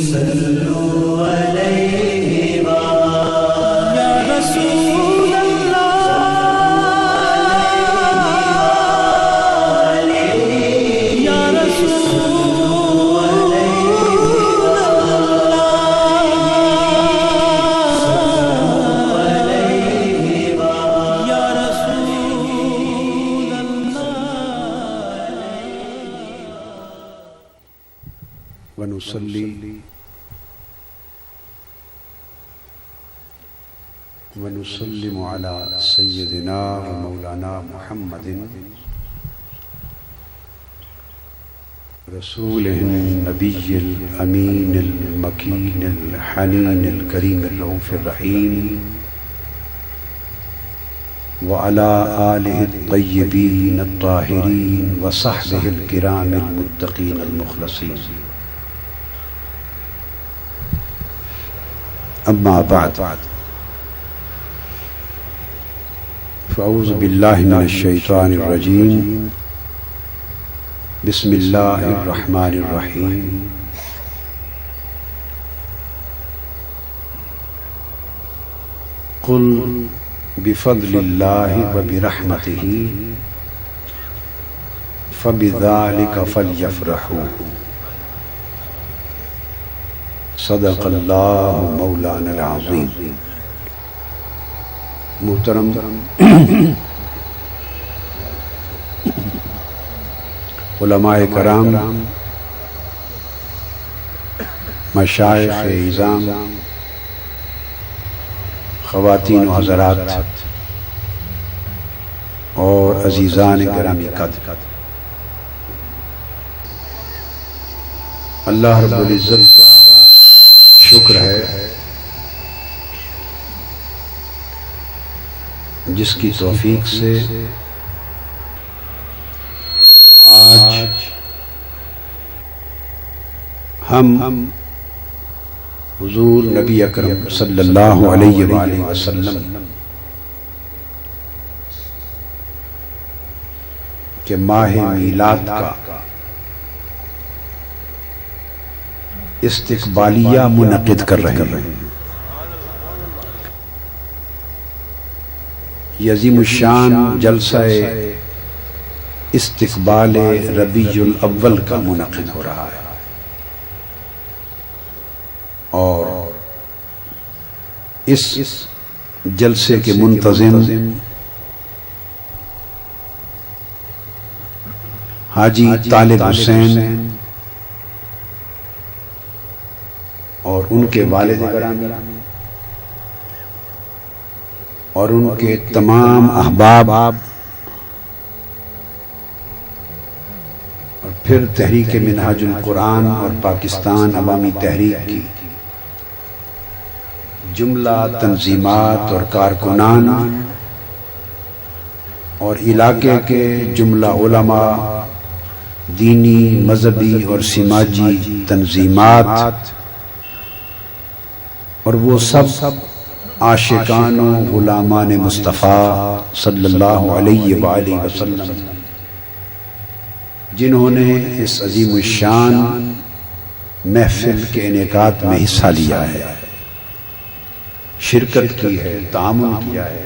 صلوا علیہ یا رسول اللہ یا رسول اللہ یا رسول اللہ ونصلی ونسلم على سيدنا ومولانا محمد رسوله النبي الأمين المكين الحنين الكريم الرؤوف الرحيم وعلى آله الطيبين الطاهرين وصحبه الكرام المتقين المخلصين. أما بعد فأعوذ بالله من الشيطان الرجيم. بسم الله الرحمن الرحيم. قل بفضل الله وبرحمته فبذلك فليفرحوا صدق الله مولانا العظيم. محترم علماء کرام، مشائخ اعظام، خواتین و حضرات اور عزیزان گرامی قدر، اللہ رب العزت کا شکر ہے جس کی توفیق سے آج ہم حضور نبی اکرم صلی اللہ علیہ وآلہ وسلم کے ماہ میلاد کا استقبالیہ منعقد کر رہے ہیں. یہ عظیم الشان جلسہ استقبال ربیع الاول کا منعقد ہو رہا ہے، اور اس جلسے کے منتظم حاجی طالب حسین اور ان کے والد گرامی اور ان کے تمام احباب اور پھر تحریک منہاج القرآن اور پاکستان عوامی تحریک کی جملہ تنظیمات اور کارکنان اور علاقے کے جملہ علماء، دینی، مذہبی اور سماجی تنظیمات، اور وہ سب عاشقان و غلامان مصطفیٰ صلی اللہ علیہ وآلہ وسلم جنہوں نے اس عظیم الشان محفل کے انعقاد میں حصہ لیا ہے، شرکت کی ہے، تعامل کیا ہے،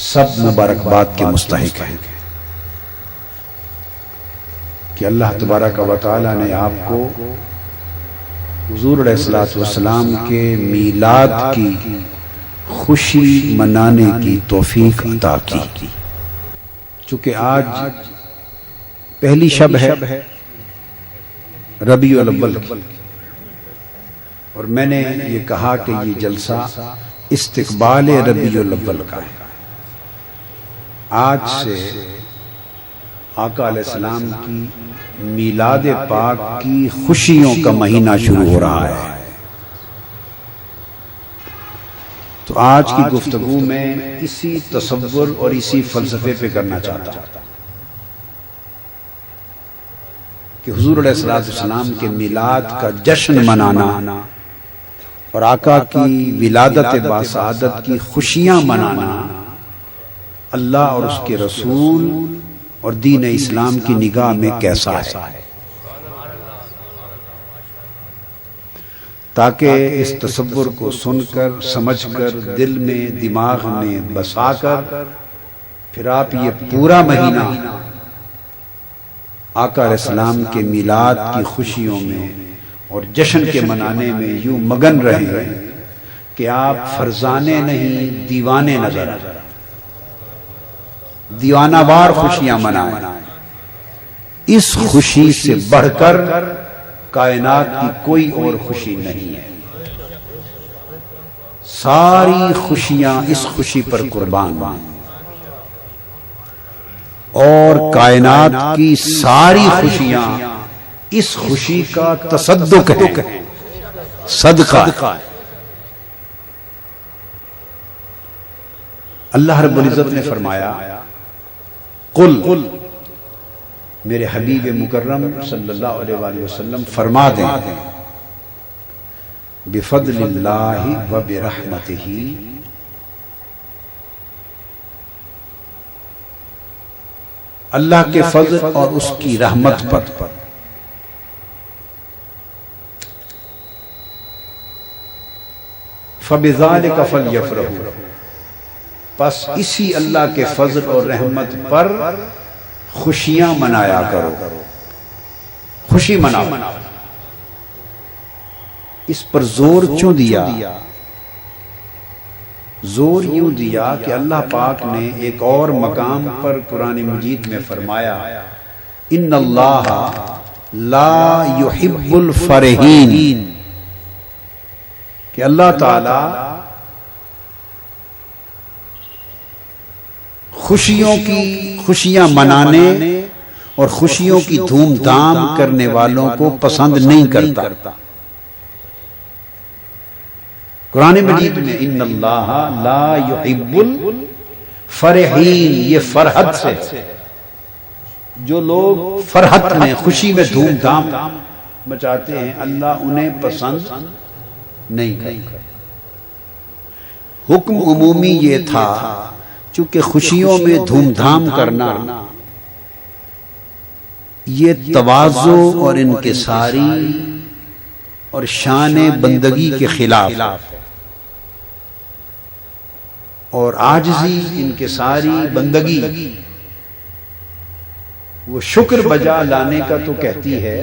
سب مبارکباد کے مستحق ہیں کہ اللہ تبارک و تعالی نے آپ کو حضور علیہ السلام کے میلاد کی خوشی منانے کی توفیق عطا کی. چونکہ آج پہلی شب ہے ربیع الاول کی، اور میں نے یہ کہا کہ یہ جلسہ استقبال ربیع الاول کا ہے. آج سے آقا علیہ السلام کی میلاد پاک کی خوشیوں کا مہینہ شروع ہو رہا ہے. تو آج کی گفتگو میں اسی تصور اور اسی فلسفے پہ کرنا چاہتا ہوں کہ حضور علیہ السلام کے میلاد کا جشن منانا اور آقا کی ولادت باسعادت کی خوشیاں منانا اللہ اور اس کے رسول اور دین اسلام کی نگاہ میں کیسا ہے. تاکہ اس تصور کو سن کر سمجھ کر دل میں دماغ میں بسا کر پھر آپ یہ پورا مہینہ آقا علیہ السلام کے میلاد کی خوشیوں میں اور جشن کے منانے میں یوں مگن رہے کہ آپ فرزانے نہیں دیوانے نظر دیوانہ وار خوشیاں منائیں۔ اس خوشی سے بڑھ کر کائنات کی کوئی اور خوشی نہیں ہے، ساری خوشیاں اس خوشی پر قربان ہیں، اور کائنات کی ساری خوشیاں اس خوشی کا تصدق ہے، صدقہ ہے۔ اللہ رب العزت نے فرمایا قل، میرے حبیب مکرم صلی اللہ علیہ وآلہ وسلم فرما دیں بفضل اللہ و برحمتہ، اللہ کے فضل اور اس کی رحمت پر فبذالک فلیفرحوا، پس اسی اللہ کے فضل اور رحمت پر خوشیاں منایا کرو، خوشی مناؤ۔ اس پر زور کیوں دیا؟ زور یوں دیا کہ اللہ پاک نے ایک اور مقام پر قرآن مجید میں فرمایا ان اللہ لا يحب الفرحین، کہ اللہ تعالی خوشیاں منانے اور خوشیوں کی دھوم دھام کرنے والوں کو پسند نہیں کرتا۔ قرآن مجید میں ان اللہ لا يحب الفرحین، یہ فرحت سے، جو لوگ فرحت میں خوشی میں دھوم دھام مچاتے ہیں اللہ انہیں پسند نہیں کرتا۔ حکم عمومی یہ تھا چونکہ خوشیوں میں دھوم دھام کرنا یہ تواضع اور انکساری اور شان بندگی کے خلاف ہے، اور عاجزی انکساری بندگی وہ شکر بجا لانے کا تو کہتی ہے،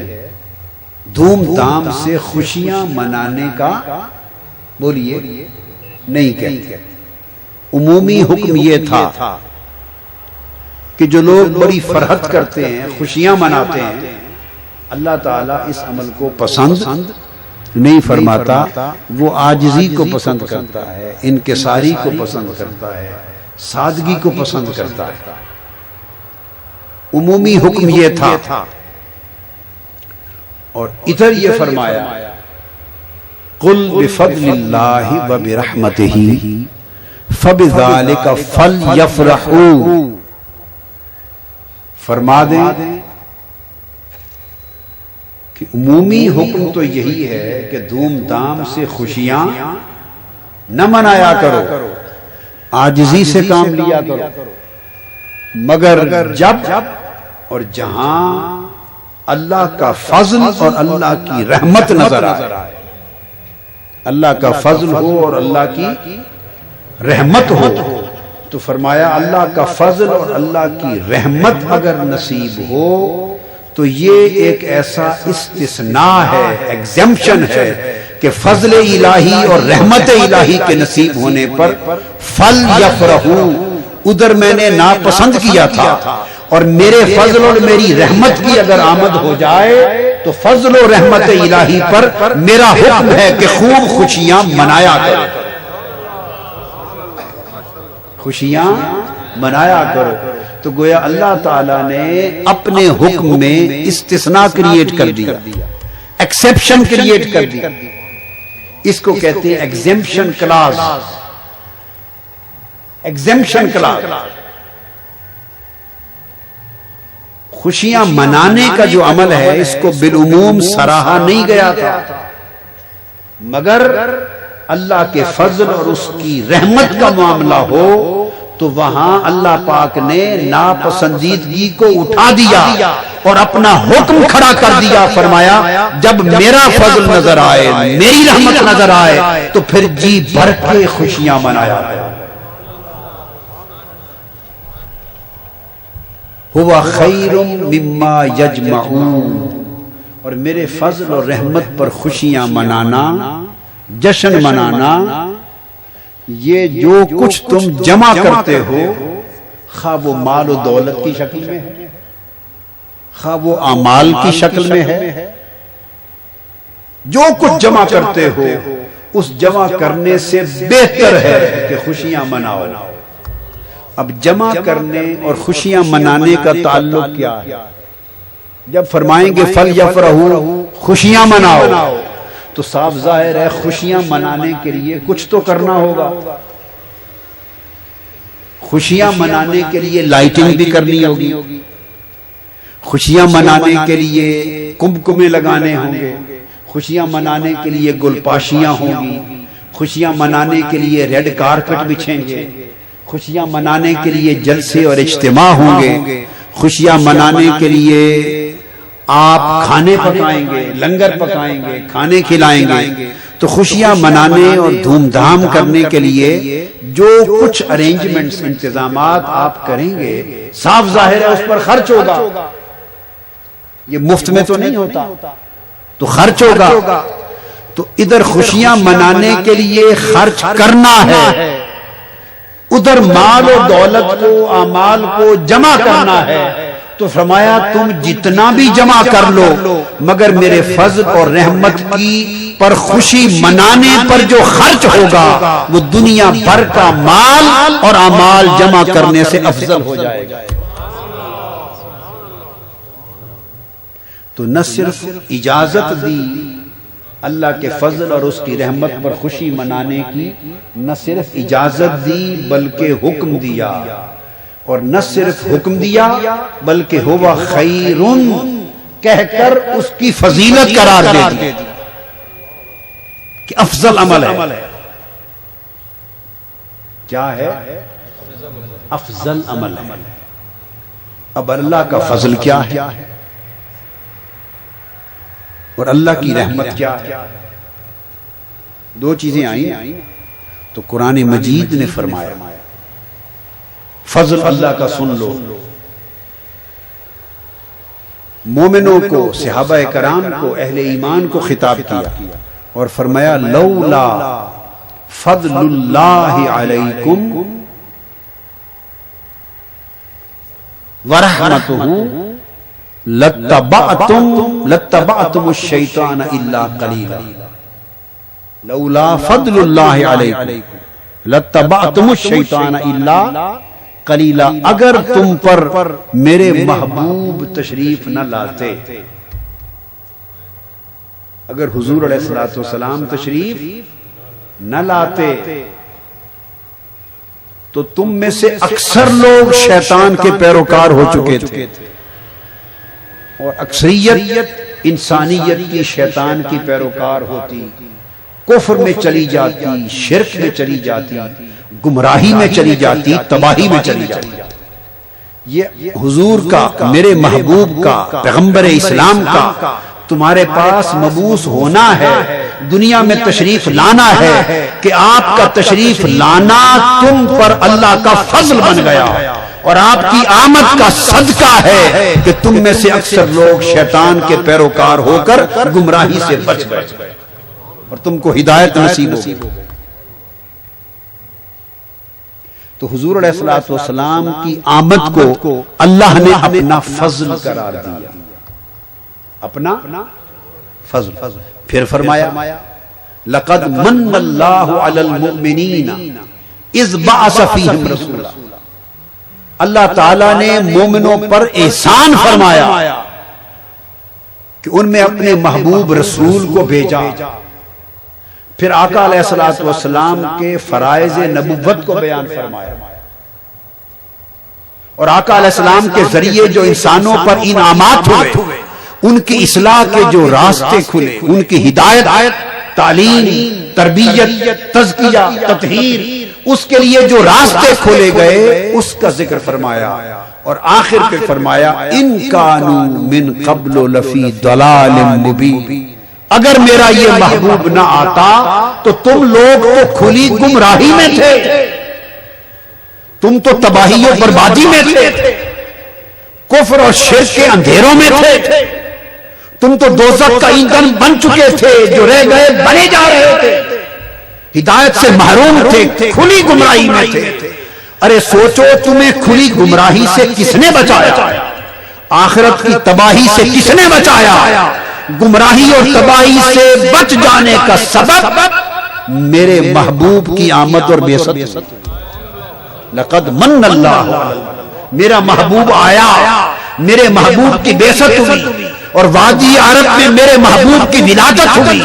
دھوم دھام سے خوشیاں منانے کا بولیے نہیں کہتی۔ عمومی حکم یہ تھا کہ جو لوگ بڑی فرحت کرتے ہیں، خوشیاں مناتے ہیں، اللہ تعالیٰ اس عمل کو پسند نہیں فرماتا، وہ عاجزی کو پسند کرتا ہے، انکساری کو پسند کرتا ہے، سادگی کو پسند کرتا ہے۔ عمومی حکم یہ تھا، اور ادھر یہ فرمایا قل بفضل اللہ و برحمتہ فبذالک فلیفرحوا، فرما دیں کہ عمومی حکم تو یہی ہے کہ دھوم دھام سے خوشیاں نہ منایا کرو، عاجزی سے کام لیا کرو، مگر جب اور جہاں اللہ کا فضل اور اللہ کی رحمت نظر آئے، اللہ کا فضل ہو اور اللہ کی رحمت ہو، تو فرمایا اللہ کا فضل اور اللہ کی رحمت اگر نصیب ہو تو یہ ایک ایسا استثناء ہے، ایگزمپشن ہے کہ فضل الہی اور رحمت الہی کے نصیب ہونے پر فلیفرحوا، ادھر میں نے ناپسند کیا تھا، اور میرے فضل اور میری رحمت کی اگر آمد ہو جائے تو فضل و رحمت الہی پر میرا حکم ہے کہ خوب خوشیاں منایا کرو، خوشیاں منایا کرو۔ تو گویا اللہ تعالیٰ نے اپنے حکم میں استثناء کریٹ کر دیا، ایکسیپشن کریٹ کر دیا، اس کو کہتے ہیں ایگزمپشن کلاز، ایگزمپشن کلاز۔ خوشیاں منانے کا جو عمل ہے اس کو بالعموم سراہا نہیں گیا تھا، مگر اللہ کے فضل اور اس کی رحمت کا معاملہ ہو تو وہاں اللہ پاک نے ناپسندیدگی کو اٹھا دیا اور اپنا حکم کھڑا کر دیا. فرمایا جب میرا فضل نظر آئے، میری رحمت نظر آئے تو پھر جی بھر کے خوشیاں منایا. ہوا خیر مما یجمعون، اور میرے فضل اور رحمت پر خوشیاں منانا، جشن منانا، یہ جو کچھ تم جمع کرتے ہو، خواہ وہ مال و دولت کی شکل میں ہے، خواہ وہ اعمال کی شکل میں ہے، جو کچھ جمع کرتے ہو اس جمع کرنے سے بہتر ہے کہ خوشیاں مناؤ. اب جمع کرنے اور خوشیاں منانے کا تعلق کیا ہے؟ جب فرمائیں گے فَلْيَفْرَحُوا، خوشیاں مناؤ، تو صاف ظاہر ہے خوشیاں منانے کے لیے کچھ تو کرنا ہوگا. خوشیاں منانے کے لیے لائٹنگ بھی کرنی ہوگی، خوشیاں منانے کے لیے کمکمے لگانے ہوں گے، خوشیاں منانے کے لیے گلپاشیاں ہوں گی، خوشیاں منانے کے لیے ریڈ کارپٹ بچھیں گے، خوشیاں منانے کے لیے جلسے اور اجتماع ہوں گے، خوشیاں منانے کے لیے آپ کھانے پکائیں گے، لنگر پکائیں گے، کھانے کھلائیں گے. تو خوشیاں منانے اور دھوم دھام کرنے کے لیے جو کچھ ارینجمنٹس، انتظامات آپ کریں گے، صاف ظاہر ہے اس پر خرچ ہوگا. یہ مفت میں تو نہیں ہوتا، تو خرچ ہوگا. تو ادھر خوشیاں منانے کے لیے خرچ کرنا ہے، ادھر مال و دولت کو، اعمال کو جمع کرنا ہے. تو فرمایا تم جتنا بھی جمع کر لو، مگر میرے فضل اور رحمت کی پر خوشی منانے پر جو خرچ ہوگا وہ دنیا بھر کا مال اور اعمال جمع کرنے سے افضل ہو جائے گا. تو نہ صرف اجازت دی اللہ کے فضل اور اس کی رحمت پر خوشی منانے کی، نہ صرف اجازت دی بلکہ حکم دیا، اور نہ صرف حکم دیا بلکہ ہوا خیرن کہہ کر اس کی فضیلت قرار دے دی کہ افضل عمل ہے. کیا ہے؟ افضل عمل ہے. اب اللہ کا فضل کیا ہے اور اللہ کی رحمت کیا ہے؟ دو چیزیں آئیں تو قرآن مجید نے فرمایا فضل اللہ کا سن لو. مومنوں کو، صحابہ کرام کو، اہل ایمان کو خطاب کیا اور فرمایا لولا فضل اللہ علیکم ورحمتہ لتبعتم الشیطان الا قلیلا. لولا فضل اللہ علیکم لتبعتم الشیطان الا قلیلا. اگر تم پر میرے محبوب تشریف نہ لاتے، اگر حضور علیہ الصلوۃ والسلام تشریف نہ لاتے تو تم میں سے اکثر لوگ شیطان کے پیروکار ہو چکے تھے، اور اکثریت انسانیت کی شیطان کی پیروکار ہوتی، کفر میں چلی جاتی، شرک میں چلی جاتی، گمراہی میں چلی جاتی، تباہی میں چلی جاتی. یہ حضور کا، میرے محبوب کا، پیغمبر اسلام کا تمہارے پاس مبعوث ہونا ہے، دنیا میں تشریف لانا ہے کہ آپ کا تشریف لانا تم پر اللہ کا فضل بن گیا، اور آپ کی آمد کا صدقہ ہے کہ تم میں سے اکثر لوگ شیطان کے پیروکار ہو کر گمراہی سے بچ گئے اور تم کو ہدایت نصیب ہو گئی. تو حضور علیہ الصلوۃ والسلام کی آمد کو اللہ نے اپنا فضل قرار دیا، اپنا فضل. پھر فرمایا لقد من اللہ علی المؤمنین اذ بعث فیہم رسولا. اللہ تعالیٰ نے مومنوں پر احسان فرمایا کہ ان میں اپنے محبوب رسول کو بھیجا. پھر آقا علیہ الصلوۃ والسلام کے فرائض نبوت کو بیان فرمایا، اور آقا علیہ السلام کے ذریعے جو انسانوں پر انعامات ہوئے، ان کی اصلاح کے جو راستے کھلے، ان کی ہدایت، تعلیم، تربیت، تزکیہ، تطہیر، اس کے لیے جو راستے کھولے گئے اس کا ذکر فرمایا، اور آخر پہ فرمایا ان کانوا من قبل لفی ضلال مبین، اگر میرا یہ محبوب نہ آتا تو تم لوگ تو کھلی گمراہی میں تھے، تم تو تباہی و بربادی میں تھے، کفر اور شرک کے اندھیروں میں تھے، تم تو دوزخ کا ایندھن بن چکے تھے، جو رہ گئے بنے جا رہے تھے، ہدایت سے محروم تھے، کھلی گمراہی میں تھے۔ ارے سوچو تمہیں کھلی گمراہی سے کس نے بچایا؟ آخرت کی تباہی سے کس نے بچایا؟ گمراہی اور تباہی سے بچ جانے کا سبب میرے محبوب کی آمد اور بعثت۔ لقد من اللہ، میرا محبوب آیا، میرے محبوب کی بعثت ہوئی، اور وادی عرب میں میرے محبوب کی ولادت ہوئی،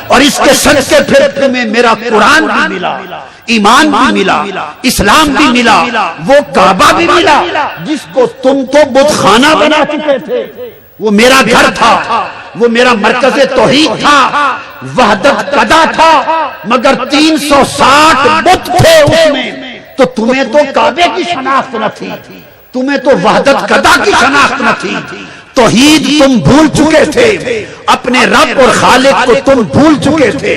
اور اس کے صدقے پھر تمہیں میرا قرآن بھی ملا، ایمان بھی ملا، اسلام بھی ملا، وہ کعبہ بھی ملا جس کو تم تو بت خانہ بنا چکے تھے۔ وہ میرا گھر تھا، وہ میرا مرکز توحید تھا، وحدت قدا تھا، مگر 360 بت تھے اس میں، تو تمہیں تو کعبے کی شناخت نہ تھی، تمہیں تو وحدت قدا کی شناخت نہ تھی، توحید تم بھول چکے تھے، اپنے رب اور خالق کو تم بھول چکے تھے،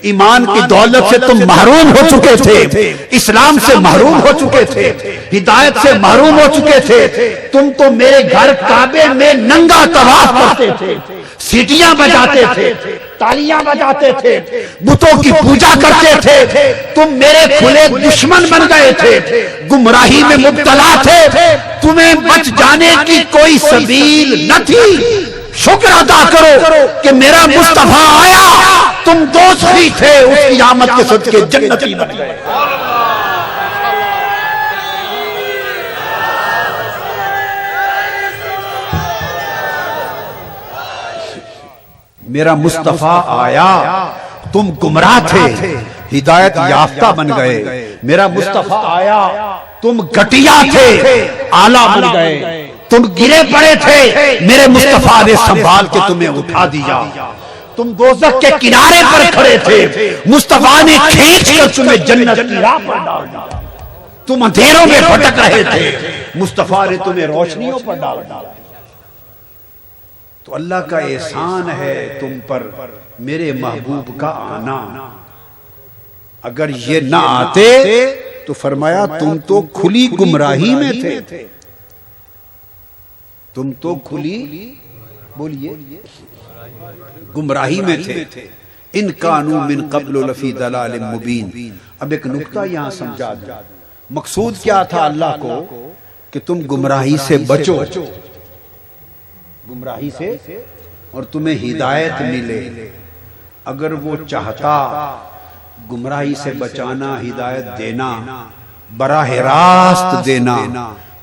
ایمان کی دولت سے تم محروم ہو چکے تھے، اسلام سے محروم ہو چکے تھے، ہدایت سے محروم ہو چکے تھے۔ تم تو میرے گھر کعبے میں ننگا طواف کرتے تھے، سیٹیاں بجاتے تھے، تالیاں بجاتے تھے، بتوں کی پوجا کرتے تھے، تم میرے کھلے دشمن بن گئے تھے، گمراہی میں مبتلا تھے، تمہیں بچ جانے کی کوئی سبیل نہ تھی۔ شکر ادا کرو کہ میرا مصطفیٰ آیا، تم دوزخی تھے، اس کی آمد کے صدقے جنتی بن گئے۔ میرا مصطفیٰ آیا، تم گمراہ تھے، ہدایت یافتہ بن گئے۔ میرا مصطفیٰ آیا، تم گھٹیا تھے، آلہ بن گئے، تم گرے پڑے تھے، میرے مصطفیٰ نے سنبھال کے تمہیں اٹھا دیا۔ تم دوزخ کے کنارے پر کھڑے تھے، مصطفیٰ نے کھینچ کر تمہیں جنت کی راہ پر ڈال دیا۔ تم اندھیروں میں بھٹک رہے تھے، مصطفیٰ نے تمہیں روشنیوں پر ڈال دیا۔ تو اللہ کا احسان ہے تم پر میرے محبوب کا آنا۔ اگر یہ نہ آتے تو فرمایا تم تو کھلی گمراہی میں تھے، تم تو کھلی بولیے گمراہی میں تھے۔ ان کانوا من قبل لفی ضلال مبین۔ اب ایک نکتہ یہاں سمجھا دوں، مقصود کیا تھا اللہ کو کہ تم گمراہی سے بچو، گمراہی سے، اور تمہیں ہدایت ملے۔ اگر وہ چاہتا گمراہی سے بچانا، ہدایت دینا، براہ راست دینا،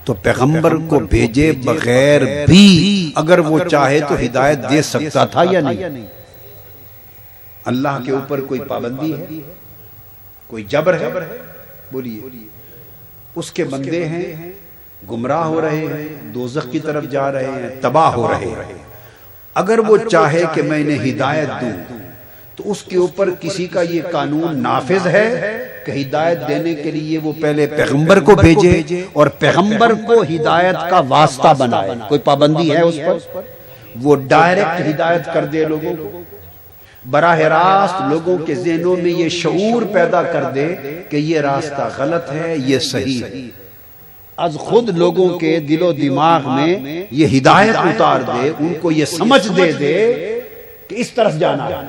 تو پیغمبر کو بھیجے بغیر بھی اگر وہ چاہے تو ہدایت دے سکتا تھا یا نہیں؟ اللہ کے اوپر کوئی پابندی ہے؟ کوئی جبر ہے؟ بولیے۔ اس کے بندے ہیں، گمراہ ہو رہے ہیں، دوزخ کی طرف جا رہے ہیں، تباہ ہو رہے ہیں۔ اگر وہ چاہے کہ میں انہیں ہدایت دوں تو اس کے اوپر کسی کا یہ قانون نافذ ہے کہ ہدایت دینے کے لیے وہ پہلے پیغمبر کو بھیجے اور پیغمبر کو ہدایت کا واسطہ بنائے؟ کوئی پابندی ہے اس پر؟ وہ ڈائریکٹ ہدایت کر دے لوگوں کو، براہ راست لوگوں کے ذہنوں میں یہ شعور پیدا کر دے کہ یہ راستہ غلط ہے، یہ صحیح ہے، از خود لوگوں کے دل و دماغ میں یہ ہدایت اتار دے، ان کو یہ سمجھ دے کہ اس طرف جانا ہے،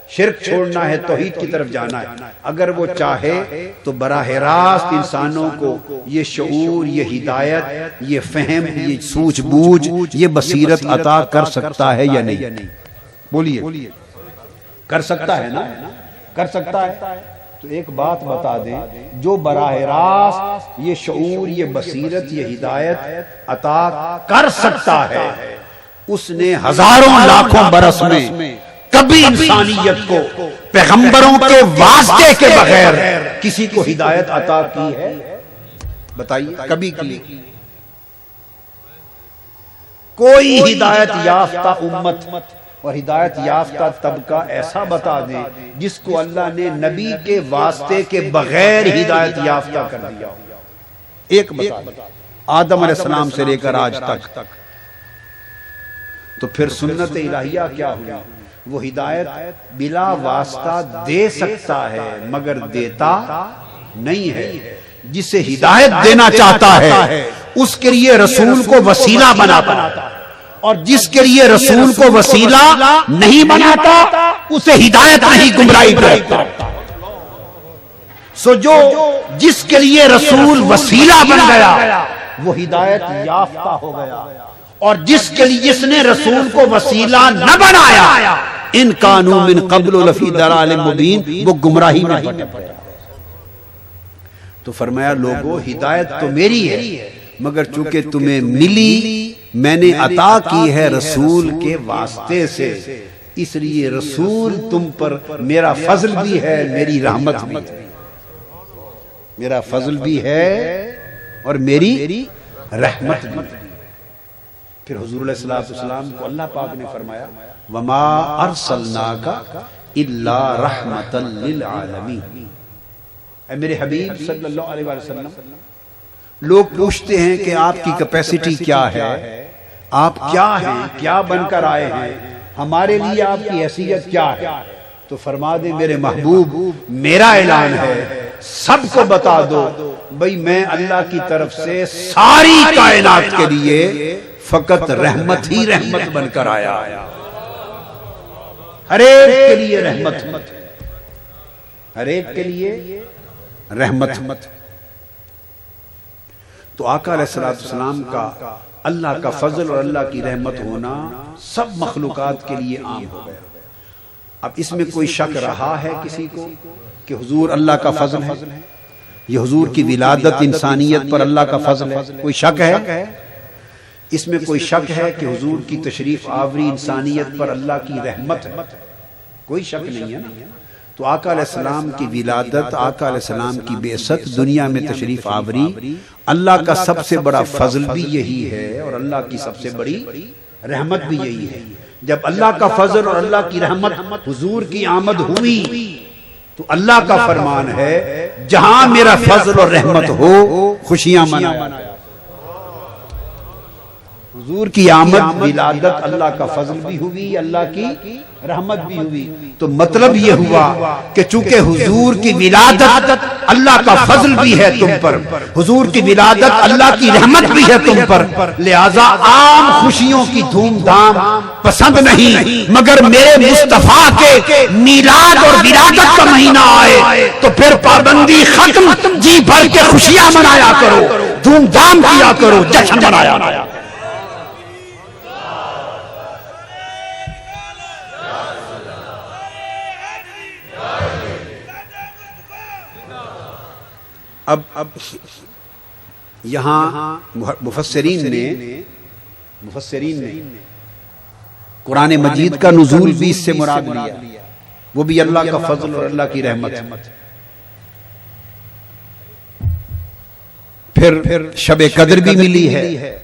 شرک چھوڑنا ہے، توحید کی طرف جانا ہے۔ اگر وہ چاہے تو براہ راست انسانوں کو یہ شعور، یہ ہدایت، یہ فہم، یہ سوچ بوجھ، یہ بصیرت عطا کر سکتا ہے یا نہیں؟ بولیے، کر سکتا ہے نا؟ کر سکتا ہے۔ تو ایک بات بتا دیں، جو براہ راست یہ شعور، یہ بصیرت، یہ ہدایت عطا کر سکتا ہے، اس نے ہزاروں لاکھوں برس میں کبھی انسانیت کو پیغمبروں کے واسطے کے بغیر کسی کو ہدایت عطا کی ہے؟ بتائیے، کبھی کی؟ کوئی ہدایت یافتہ امت اور ہدایت یافتہ طبقہ ایسا بتا دیں جس کو اللہ نے نبی کے واسطے کے بغیر ہدایت یافتہ کر دیا ہو، ایک بتا دیں، آدم علیہ السلام سے لے کر آج تک، تو پھر سنت الہیہ کیا ہوئی؟ وہ ہدایت بلا واسطہ دے سکتا ہے مگر دیتا نہیں ہے۔ جسے ہدایت دینا چاہتا ہے اس کے لیے رسول کو وسیلہ بناتا ہے، اور جس کے لیے رسول کو وسیلہ نہیں بناتا اسے ہدایت نہیں گمراہی کرتا۔ سو جو جس کے لیے رسول وسیلہ بن گیا وہ ہدایت یافتہ ہو گیا، اور جس نے رسول کو وسیلہ نہ بنایا ان کانوا من قبل لفی ضلال مبین، وہ گمراہی میں بٹے پڑے۔ تو فرمایا لوگوں ہدایت تو میری ہے مگر چونکہ تمہیں ملی میں نے عطا کی ہے رسول کے واسطے سے، اس لیے رسول تم پر میرا فضل بھی ہے، میری رحمت بھی ہے، میرا فضل بھی ہے اور میری رحمت بھی ہے۔ پھر حضور علیہ السلام کو اللہ پاک نے فرمایا وما ارسلناک الا رحمۃ للعالمین، اے میرے حبیب صلی اللہ علیہ وسلم، لوگ پوچھتے ہیں کہ آپ کی کیپیسٹی کیا ہے، آپ کیا ہیں، کیا بن کر آئے ہیں، ہمارے لیے آپ کی حیثیت کیا ہے؟ تو فرما دیں میرے محبوب میرا اعلان ہے سب کو بتا دو بھئی میں اللہ کی طرف سے ساری کائنات کے لیے فقط رحمت ہی رحمت بن کر آیا، ہر ایک کے لیے رحمت، ہر ایک کے لیے رحمت۔ تو آقا علیہ السلام کا اللہ کا فضل اور اللہ کی رحمت ہونا سب مخلوقات کے لیے عام ہو گیا۔ اب اس میں کوئی شک رہا ہے کسی کو کہ حضور اللہ کا فضل ہے، یہ حضور کی ولادت انسانیت پر اللہ کا فضل ہے؟ کوئی شک ہے؟ اس میں کوئی شک ہے کہ حضور کی تشریف آوری انسانیت پر اللہ کی رحمت ہے؟ کوئی شک نہیں ہے نا۔ تو آقا علیہ السلام کی ولادت، آقا علیہ السلام کی بعثت، دنیا میں تشریف آوری، اللہ کا سب سے بڑا فضل بھی یہی ہے اور اللہ کی سب سے بڑی رحمت بھی یہی ہے۔ جب اللہ کا فضل اور اللہ کی رحمت حضور کی آمد ہوئی تو اللہ کا فرمان ہے جہاں میرا فضل اور رحمت ہو خوشیاں منایا۔ حضور کی آمد ولادت اللہ کا فضل بھی ہوئی، اللہ کی رحمت بھی ہوئی۔ تو مطلب یہ ہوا کہ چونکہ حضور کی ولادت اللہ کا فضل بھی ہے تم پر، حضور کی ولادت اللہ کی رحمت بھی ہے تم پر، لہذا عام خوشیوں کی دھوم دھام پسند نہیں، مگر میرے مصطفیٰ کے میلاد اور ولادت کا مہینہ آئے تو پھر پابندی ختم، جی بھر کے خوشیاں منایا کرو، دھوم دھام کیا کرو، جشن منایا کرو۔ اب یہاں مفسرین نے قرآن مجید کا نزول بھی اس سے مراد لیا، وہ بھی اللہ کا فضل اور اللہ کی رحمت۔ پھر شب قدر بھی ملی ہے،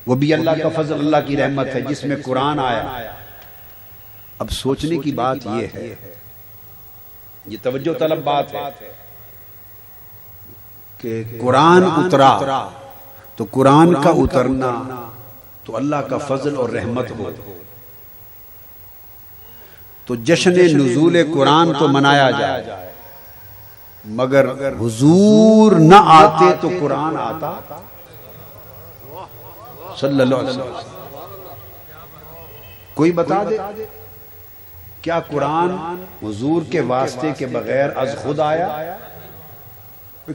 وہ بھی اللہ کا فضل اللہ کی رحمت ہے جس میں قرآن آیا۔ اب سوچنے کی بات یہ ہے، یہ توجہ طلب بات ہے کہ قرآن اترا تو قرآن کا اترنا تو اللہ کا فضل اور رحمت ہو، تو جشن نزول قرآن تو منایا جائے، مگر حضور نہ آتے تو قرآن آتا صلی اللہ علیہ وسلم۔ کوئی بتا دے کیا قرآن حضور کے واسطے کے بغیر از خود آیا؟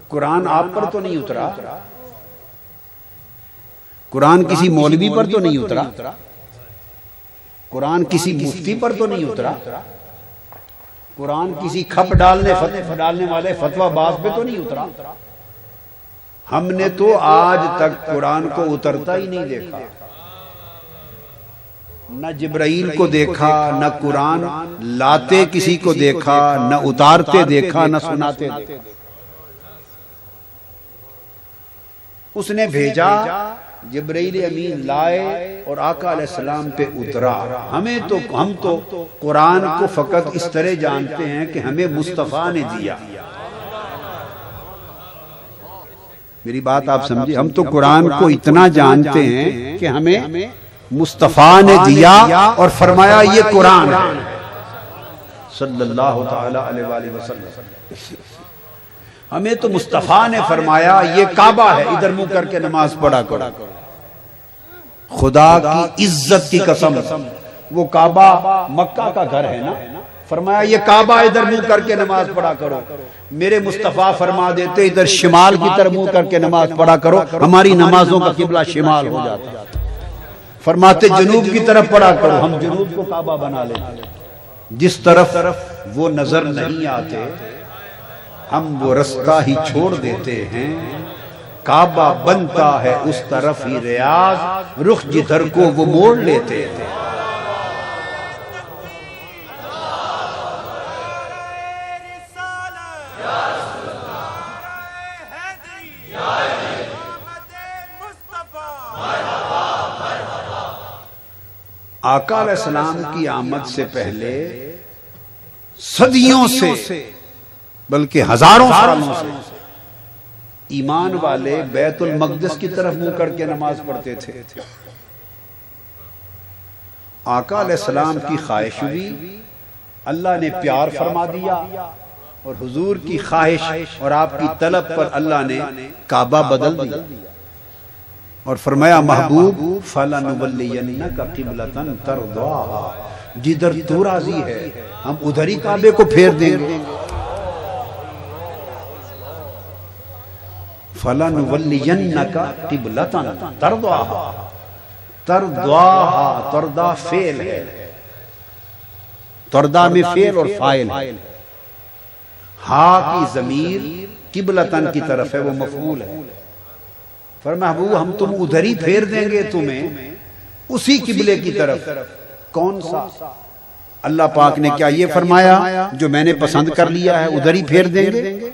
قرآن آپ پر تو نہیں اترا، قرآن کسی مولوی پر تو نہیں اترا، قرآن کسی مفتی پر تو نہیں اترا، قرآن کسی کھپ ڈالنے والے فتویٰ باز پہ تو نہیں اترا۔ ہم نے تو آج تک قرآن کو اترتا ہی نہیں دیکھا، نہ جبرائیل کو دیکھا، نہ قرآن لاتے کسی کو دیکھا، نہ اتارتے دیکھا، نہ سناتے دیکھا۔ اس نے بھیجا جبرائیل امین لائے اور آقا علیہ السلام پہ اترا. ہم تو قرآن کو فقط اس طرح جانتے ہیں کہ ہمیں مصطفیٰ نے دیا. میری بات آپ سمجھے, ہم تو قرآن کو اتنا جانتے ہیں کہ ہمیں مصطفیٰ نے دیا اور فرمایا یہ قرآن ہے صلی اللہ تعالی علیہ وآلہ وسلم. ہمیں تو مصطفیٰ نے فرمایا یہ کعبہ ہے, ادھر منہ کر کے نماز پڑھا کرو. خدا کی عزت کی قسم, وہ کعبہ مکہ کا گھر ہے نا, فرمایا یہ کعبہ ادھر منہ کر کے نماز پڑھا کرو. میرے مصطفیٰ فرما دیتے ادھر شمال کی طرف منہ کر کے نماز پڑھا کرو, ہماری نمازوں کا قبلہ شمال ہو جاتا. فرماتے جنوب کی طرف پڑھا کرو, ہم جنوب کو کعبہ بنا لیتے. جس طرف وہ نظر نہیں آتے ہم وہ رستہ ہی چھوڑ دیتے ہیں. کعبہ بنتا ہے اس طرف ہی ریاض, رخ جدھر کو وہ موڑ لیتے ہیں. آقا علیہ السلام کی آمد سے پہلے صدیوں سے بلکہ ہزاروں سالوں سے ایمان والے بیت المقدس کی طرف منہ کر کے نماز پڑھتے تھے. آقا علیہ السلام کی خواہش ہوئی, اللہ نے پیار فرما دیا, اور حضور کی خواہش اور آپ کی طلب پر اللہ نے کعبہ بدل دیا اور فرمایا محبوب فَلَنُوَلِّيَنَّكَ قِبْلَةً تَرْضَاهَا, جدھر تو راضی ہے ہم ادھر ہی کعبے کو پھیر دیں گے. فَلَنُوَلِّيَنَّكَ قِبْلَةً تَرْضَاهَا, ترضاها ترضا فعل ہے, ترضا میں فعل اور فاعل ہے. ہا کی ضمیر قبلتن کی طرف ہے, وہ مفعول ہے. فرمایا محبوب ہم تم ادھر ہی پھیر دیں گے تمہیں اسی قبلے کی طرف. کون سا؟ اللہ پاک نے کیا یہ فرمایا جو میں نے پسند کر لیا ہے ادھر ہی پھیر دیں گے؟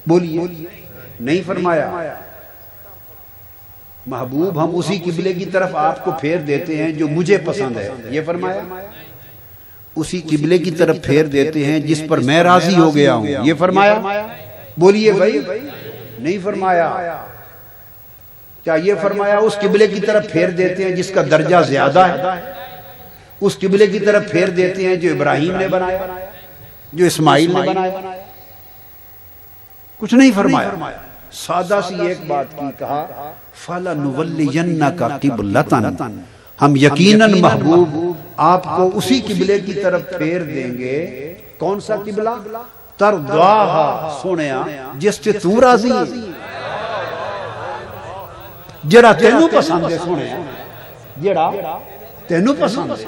بولیے, نہیں فرمایا. محبوب ہم اسی قبلے کی طرف آپ کو پھیر دیتے ہیں جو مجھے پسند ہے, یہ فرمایا. اسی قبلے کی طرف پھیر دیتے ہیں جس پر میں راضی ہو گیا ہوں, یہ فرمایا. بولیے بھائی, نہیں فرمایا. کیا یہ فرمایا اس قبلے کی طرف پھیر دیتے ہیں جس کا درجہ زیادہ ہے, اس قبلے کی طرف پھیر دیتے ہیں جو ابراہیم نے بنایا, جو اسماعیل نے بنایا؟ کچھ نہیں فرمایا. سادہ سی ایک بات کی, کہا فَلَنُوَلِّيَنَّكَ قِبْلَةً, ہم یقیناً محبوب آپ کو اسی قبلے کی طرف پھیر دیں گے. کون سا قبلہ؟ ترضاها, سنیا جس سے تو راضی ہے, جڑا تینوں پسند ہے. سنیا جڑا تینوں پسند ہے,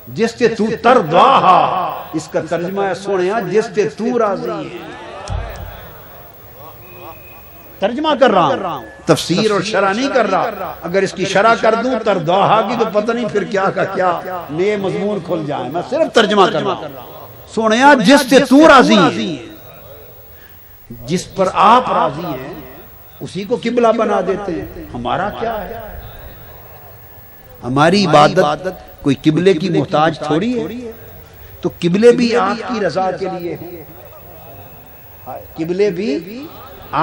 جس سے تو ترضاها, اس کا ترجمہ ہے سنیا جس سے تو راضی ہے. ترجمہ کر رہا ہوں, تفسیر اور شرح نہیں کر رہا. اگر اس کی شرح کر دوں ترضاها کی تو پتہ نہیں پھر کیا کا کیا نئے مضمون کھل جائیں. میں صرف ترجمہ کر رہا ہوں. سنیا جس سے تو راضی ہے, جس پر آپ راضی ہیں اسی کو قبلہ بنا دیتے ہیں. ہمارا کیا ہے؟ ہماری عبادت کوئی قبلے کی محتاج تھوڑی ہے. تو قبلے بھی آپ کی رضا کے لیے ہیں, قبلے بھی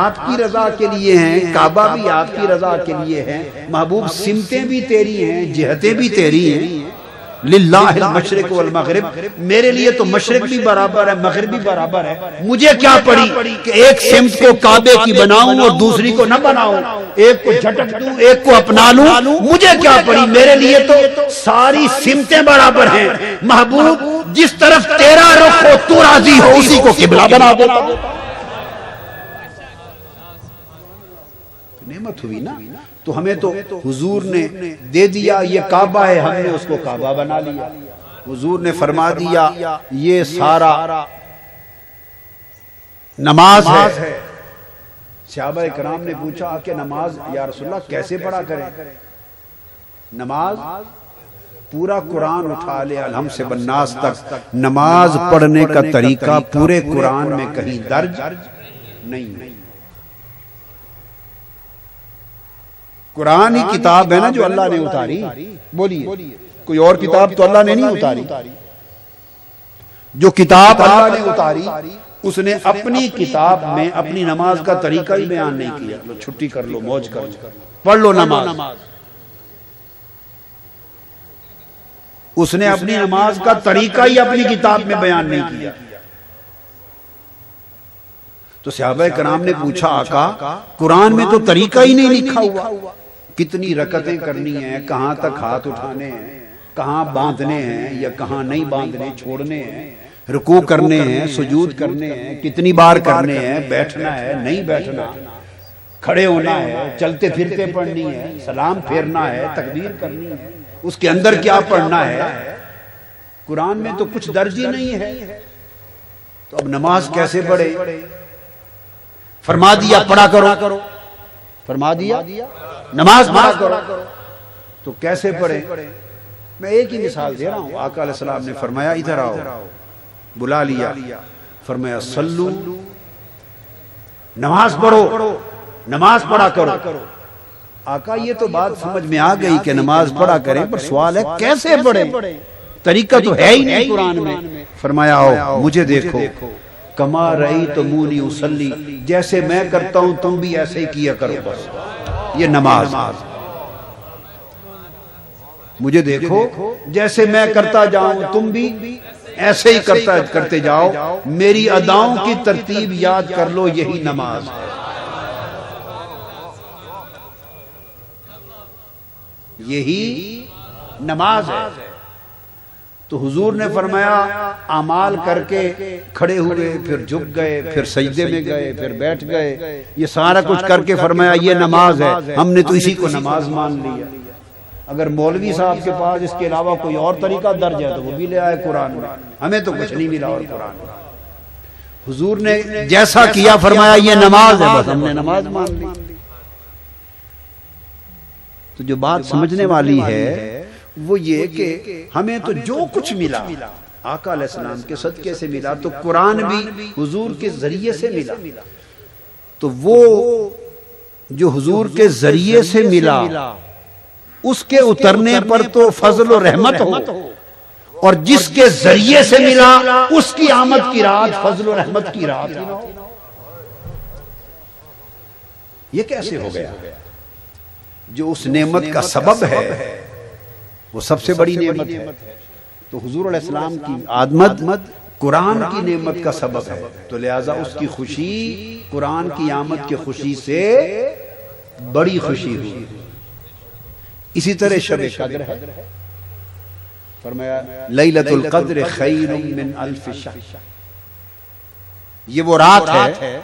آپ کی رضا کے لیے ہیں, کعبہ بھی آپ کی رضا کے لیے ہے. محبوب سمتیں بھی تیری ہیں, جہتیں بھی تیری ہیں. للہ المشرق والمغرب, میرے لیے تو مشرق بھی برابر ہے مغرب بھی برابر ہے. مجھے کیا پڑی کہ ایک سمت کو کعبے کی بناؤں اور دوسری کو نہ بناؤں, ایک کو جھٹک دوں ایک کو اپنا لوں, مجھے کیا پڑی. میرے لیے تو ساری سمتیں برابر ہیں. محبوب جس طرف تیرا رخ ہو تو راضی ہو اسی کو قبلہ بنا دیتا. نعمت ہوئی نا. تو ہمیں تو حضور نے دے دیا یہ کعبہ ہے, ہم نے اس کو کعبہ بنا لیا. حضور نے فرما دیا یہ سارا نماز ہے. صحابہ کرام نے پوچھا کہ نماز یا رسول اللہ کیسے پڑھا کریں؟ نماز پورا قرآن اٹھا لے الحم سے بالناس تک, نماز پڑھنے کا طریقہ پورے قرآن میں کہیں درج نہیں. قرآن ہی کتاب ہے نا جو اللہ نے اتاری. بولیے کوئی اور کتاب تو اللہ نے نہیں اتاری. جو کتاب اللہ نے اتاری اس نے اپنی کتاب میں اپنی نماز کا طریقہ ہی بیان نہیں کیا. لو چھٹی کر لو، موج کر لو، پڑھ لو نماز. اس نے اپنی نماز کا طریقہ ہی اپنی کتاب میں بیان نہیں کیا. تو صحابہ کرام نے پوچھا آقا قرآن میں تو طریقہ ہی نہیں لکھا ہوا، کتنی رکعتیں کرنی ہیں، کہاں تک ہاتھ اٹھانے ہیں، کہاں باندھنے ہیں یا کہاں نہیں باندھنے، چھوڑنے ہیں، رکوع کرنے ہیں، سجود کرنے ہیں، کتنی بار کرنے ہیں، بیٹھنا ہے نہیں بیٹھنا، کھڑے ہونا ہے، چلتے پھرتے پڑھنی ہے، سلام پھیرنا ہے، تکبیر کرنی ہے، اس کے اندر کیا پڑھنا ہے. قرآن میں تو کچھ درج ہی نہیں ہے. تو اب نماز کیسے پڑھے؟ فرما دیا پڑھا کرو، فرما دیا نماز پڑھا کرو. تو کیسے پڑھے؟ میں ایک ہی مثال دے رہا ہوں. آقا علیہ السلام نے فرمایا ادھر آؤ، بلا لیا، فرمایا صلو، نماز پڑھو، نماز پڑھا کرو. آقا یہ تو بات سمجھ میں آ گئی کہ نماز پڑھا کریں، پر سوال ہے کیسے پڑھیں؟ طریقہ تو ہے ہی نہیں قرآن میں. فرمایا آؤ مجھے دیکھو، کما رأیتمونی اصلی، جیسے میں کرتا ہوں تم بھی ایسے ہی کیا کرو. بس یہ نماز. مجھے دیکھو جیسے میں کرتا جاؤں تم بھی ایسے ہی کرتے جاؤ، میری اداؤں کی ترتیب یاد کر لو، یہی نماز ہے. یہی نماز ہے. تو حضور نے فرمایا اعمال کر کے کھڑے ہوئے، پھر جھک گئے، پھر سجدے میں گئے، پھر بیٹھ گئے، یہ سارا کچھ کر کے فرمایا یہ نماز ہے. ہم نے تو اسی کو نماز مان لیا. اگر مولوی صاحب کے پاس اس کے علاوہ کوئی اور طریقہ درج ہے تو وہ بھی لے آئے قرآن میں. ہمیں تو کچھ نہیں ملا اور قرآن میں. حضور نے جیسا کیا فرمایا یہ نماز ہے، بس ہم نے نماز مان لی. تو جو بات سمجھنے والی ہے وہ یہ کہ ہمیں تو جو کچھ ملا آقا علیہ السلام کے صدقے سے ملا، تو قرآن بھی حضور کے ذریعے سے ملا. تو وہ جو حضور کے ذریعے سے ملا اس کے اترنے پر تو فضل و رحمت ہو، اور جس کے ذریعے سے ملا اس کی آمد کی رات فضل و رحمت کی رات ہی نہ ہو. یہ کیسے ہو گیا؟ جو اس نعمت کا سبب ہے وہ سب سے بڑی نعمت ہے. تو حضور علیہ السلام کی آمد قرآن کی نعمت کا سبب ہے، تو لہٰذا اس کی خوشی قرآن کی آمد کی خوشی سے بڑی خوشی ہوئی. اسی طرح شب قدر ہے. فرمایا لیلۃ القدر خیر من الف شہر، یہ وہ رات ہے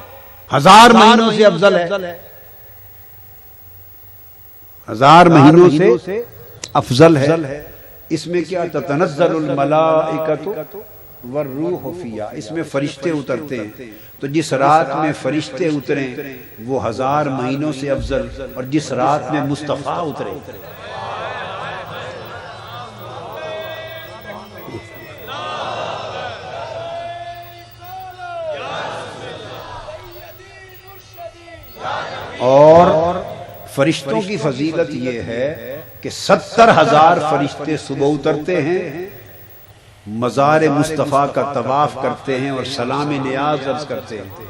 1000 مہینوں سے افضل ہے. 1000 مہینوں سے افضل ہے. اس میں کیا تتنزل الملائکۃ والروح فیہا، اس میں فرشتے اترتے ہیں. تو جس رات میں فرشتے اتریں وہ 1000 مہینوں سے افضل، اور جس رات میں مصطفیٰ اترے اور فرشتوں کی فضیلت یہ ہے کہ 70,000 فرشتے صبح اترتے ہیں، مزار مصطفیٰ کا طواف کرتے ہیں اور سلام نیاز عرض کرتے ہیں.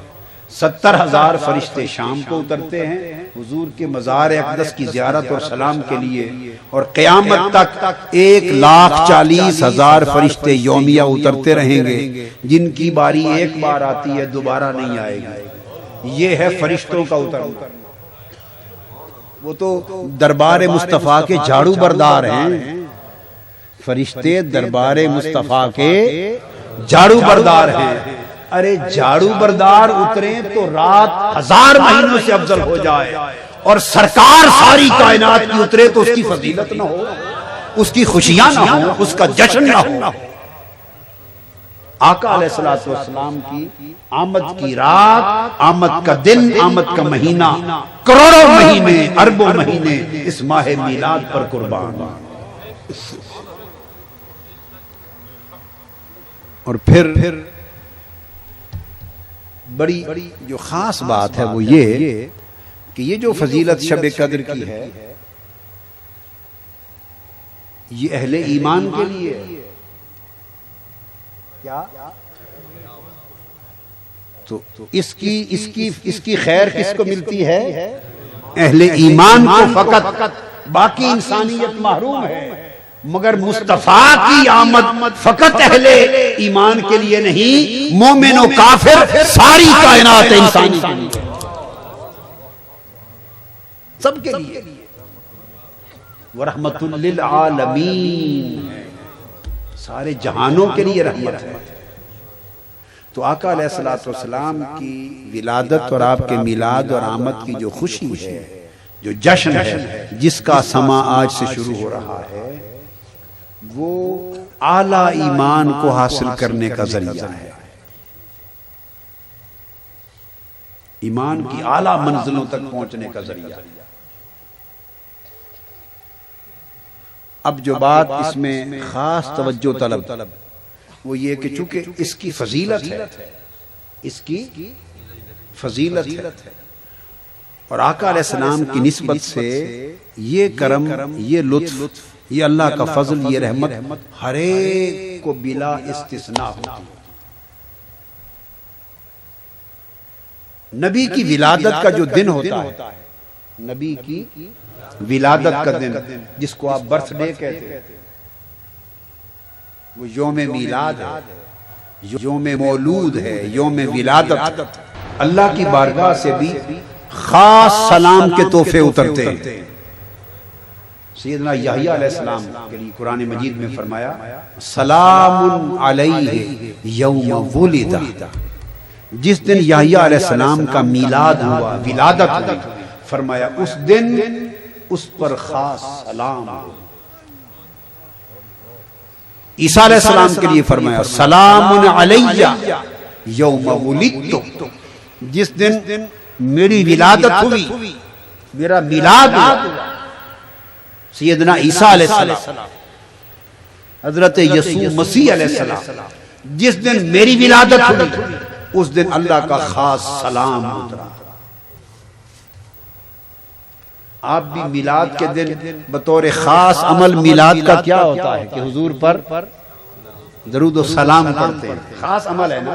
70,000 فرشتے شام کو اترتے ہیں حضور کے مزار اقدس کی زیارت اور سلام کے لیے، اور قیامت تک 1,40,000 فرشتے یومیہ اترتے رہیں گے، جن کی باری ایک بار آتی ہے دوبارہ نہیں آئے گی. یہ ہے فرشتوں کا اترنا. وہ تو دربار مصطفیٰ کے جھاڑو بردار ہیں. فرشتے دربار مصطفیٰ کے جھاڑو بردار ہیں. ارے جھاڑو بردار اتریں تو رات 1000 مہینوں سے افضل ہو جائے، اور سرکار ساری کائنات کی اترے تو اس کی فضیلت نہ ہو، اس کی خوشیاں نہ ہو، اس کا جشن نہ ہو. آقا علیہ السلام کی آمد کی رات، آمد کا دن، آمد کا مہینہ، کروڑوں مہینے، اربوں مہینے اس ماہ میلاد پر قربان. اور پھر بڑی جو خاص بات ہے وہ یہ کہ یہ جو فضیلت شب قدر کی ہے یہ اہل ایمان کے لیے ہے. کیا تو اس کی خیر کس کو ملتی ہے؟ اہل ایمان کو فقط. باقی انسانیت محروم ہے، مگر مصطفیٰ کی آمد فقط اہل ایمان کے لیے نہیں، مومن و کافر ساری کائنات انسانی کے لیے، سب کے لیے. ورحمت للعالمین، سارے جہانوں کے لیے رحمت ہے. تو آقا علیہ الصلوۃ والسلام کی ولادت اور آپ کے میلاد اور آمد کی جو خوشی ہے، جو جشن ہے، جس کا سما آج سے شروع ہو رہا ہے، وہ اعلیٰ ایمان کو حاصل کرنے کا ذریعہ ہے. ایمان کی اعلیٰ منزلوں تک پہنچنے کا ذریعہ. اب جو بات اس میں خاص توجہ طلب وہ یہ کہ چونکہ اس کی فضیلت ہے، اس کی فضیلت ہے، اور آقا علیہ السلام کی نسبت سے یہ کرم، یہ لطف، یہ اللہ کا فضل، یہ رحمت ہر ایک کو بلا استثناء ہوتی ہے. نبی کی ولادت کا جو دن ہوتا ہے، نبی کی ولادت کا دن جس کو آپ برتھ ڈے کہتے ہیں، وہ یوم میلاد ہے، یوم مولود ہے، یوم ولادت. اللہ کی بارگاہ سے بھی خاص سلام کے تحفے اترتے ہیں. سیدنا یحییٰ علیہ السلام کے لیے قرآن مجید میں فرمایا سلام علیہ یوم ولد. جس دن یحییٰ علیہ السلام کا میلاد ہوا، ولادت ہوئی، فرمایا اس دن اس پر خاص سلام. عیسیٰ علیہ السلام کے لیے فرمایا سلام علیہ یوم ولدت. جس دن میری ولادت ہوئی، میرا میلاد ہوا، سیدنا عیسیٰ علیہ السلام، حضرت یسوع مسیح علیہ السلام، جس دن میری ولادت ہوئی اس دن اللہ کا خاص سلام اترا. آپ بھی میلاد کے دن بطور خاص عمل میلاد کا کیا ہوتا ہے کہ حضور پر درود و سلام پڑھتے ہیں. خاص عمل ہے نا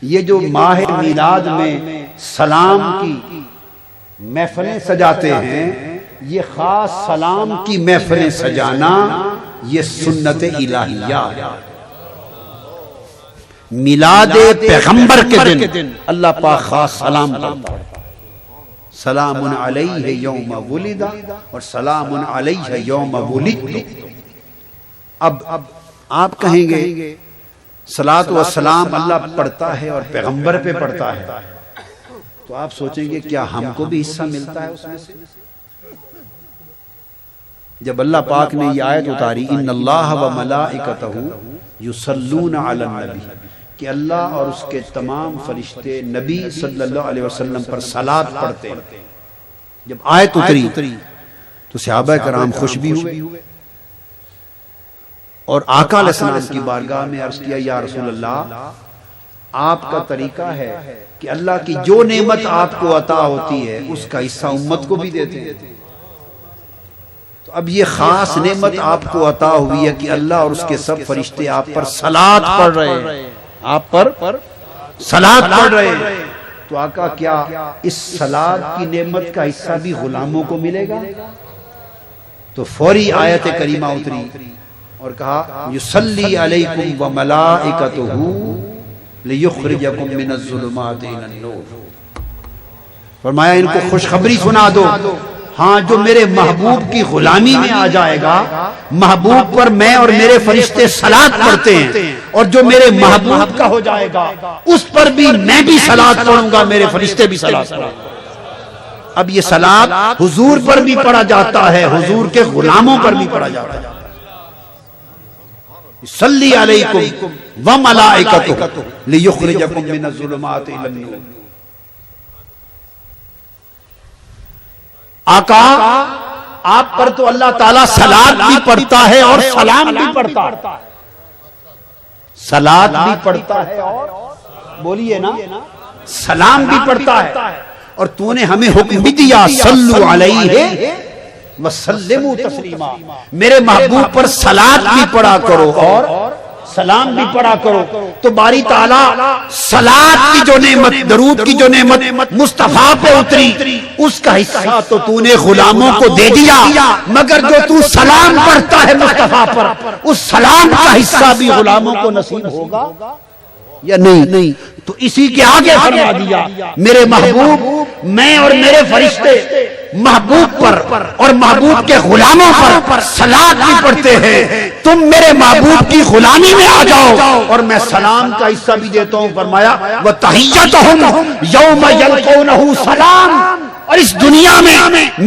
یہ جو ماہ میلاد میں سلام کی محفلیں سجاتے ہیں، یہ خاص سلام کی محفلیں سجانا یہ سنت الہیہ. میلاد پیغمبر کے دن اللہ پاک خاص سلام کرتا ہے. سلام علیہ یوم ولد اور سلام علیہ یوم ولدت. اب آپ کہیں گے صلاۃ و سلام اللہ پڑھتا ہے اور پیغمبر پہ پڑھتا ہے، تو آپ سوچیں گے کیا ہم کو بھی حصہ ملتا ہے اس میں سے؟ جب اللہ پاک نے یہ آیت اتاری ان اللہ و ملائکتہ یصلون علی النبی، کہ اللہ اور اس کے تمام فرشتے نبی صلی اللہ علیہ وسلم پر صلاۃ پڑھتے ہیں، جب آیت اتری تو صحابہ کرام خوش بھی ہوئے اور آقا علیہ السلام کی بارگاہ میں عرض کیا یا رسول اللہ، آپ کا طریقہ ہے کہ اللہ کی جو نعمت آپ کو عطا ہوتی ہے اس کا حصہ امت کو بھی دیتے ہیں. تو اب یہ خاص نعمت آپ کو عطا ہوئی ہے کہ اللہ اور اس کے سب فرشتے آپ پر صلاۃ پڑھ رہے ہیں، آپ پر صلاۃ پڑھ رہے ہیں. تو آقا کیا اس صلاۃ کی نعمت کا حصہ بھی غلاموں کو ملے گا؟ تو فوری آیت کریمہ اتری اور کہا یصلی علیکم وملائکتہ لیخرجکم من الظلمات الی النور. فرمایا ان کو خوشخبری سنا دو، ہاں جو میرے محبوب کی غلامی میں آ جائے گا، محبوب پر میں اور میرے فرشتے صلاۃ پڑھتے ہیں، اور جو میرے محبوب کا ہو جائے گا اس پر بھی میں بھی صلاۃ پڑھوں گا، میرے فرشتے بھی صلاۃ پڑھیں گے. اب یہ صلاۃ حضور پر بھی پڑھا جاتا ہے، حضور کے غلاموں پر بھی پڑھا جاتا ہے. صلی علیکم وملائکتہ لیخرجکم من الظلمات الی النور. آقا آپ پر تو اللہ تعالیٰ صلاۃ بھی پڑھتا ہے اور سلام بھی پڑھتا ہے. صلاۃ بھی پڑھتا ہے اور بولیے نا سلام بھی پڑھتا ہے. اور تو نے ہمیں حکم بھی دیا صلو علیہ وسلموا تسلیما، میرے محبوب پر صلاۃ بھی پڑھا کرو اور سلام بھی پڑھا کرو. تو باری تعالیٰ صلاۃ کی جو نعمت، درود کی جو نعمت مصطفیٰ پہ اتری، اس کا حصہ تو تو نے غلاموں کو دے دیا، مگر جو تو سلام پڑھتا ہے مصطفیٰ پر، اس سلام کا حصہ بھی غلاموں کو نصیب ہوگا یا نہیں؟ تو اسی کے آگے فرما دیا میرے محبوب، میں اور میرے فرشتے محبوب پر اور محبوب کے غلاموں پر صلاۃ بھی پڑھتے ہیں، تم میرے محبوب کی غلامی میں آ جاؤ اور میں سلام کا حصہ بھی دیتا ہوں. فرمایا وَتَحِيَّتُهُمْ يَوْمَ يَلْقَوْنَهُ سلام. اور اس دنیا میں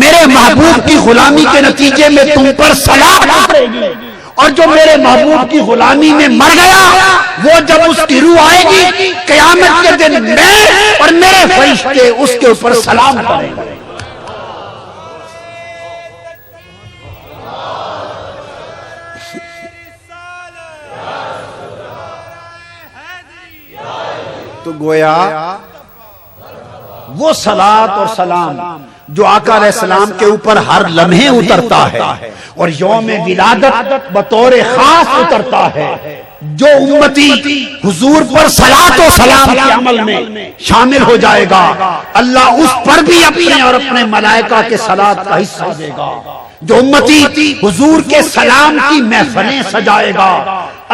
میرے محبوب کی غلامی کے نتیجے میں تم پر سلام پڑے گی، اور جو میرے محبوب کی غلامی میں مر گیا وہ جب اس کی روح آئے گی قیامت کے دن، میں اور میرے فرشتے اس کے اوپر سلام پڑھیں گے. تو گویا وہ صلاۃ اور سلام جو آقا علیہ السلام کے اوپر ہر لمحے اترتا ہے اور یوم ولادت بطور خاص اترتا ہے، جو امتی حضور پر صلاۃ و سلام کے عمل میں شامل ہو جائے گا، اللہ اس پر بھی اپنے اور اپنے ملائکہ کے صلاۃ کا حصہ دے گا. جو امتی حضور کے سلام کی محفلیں سجائے گا،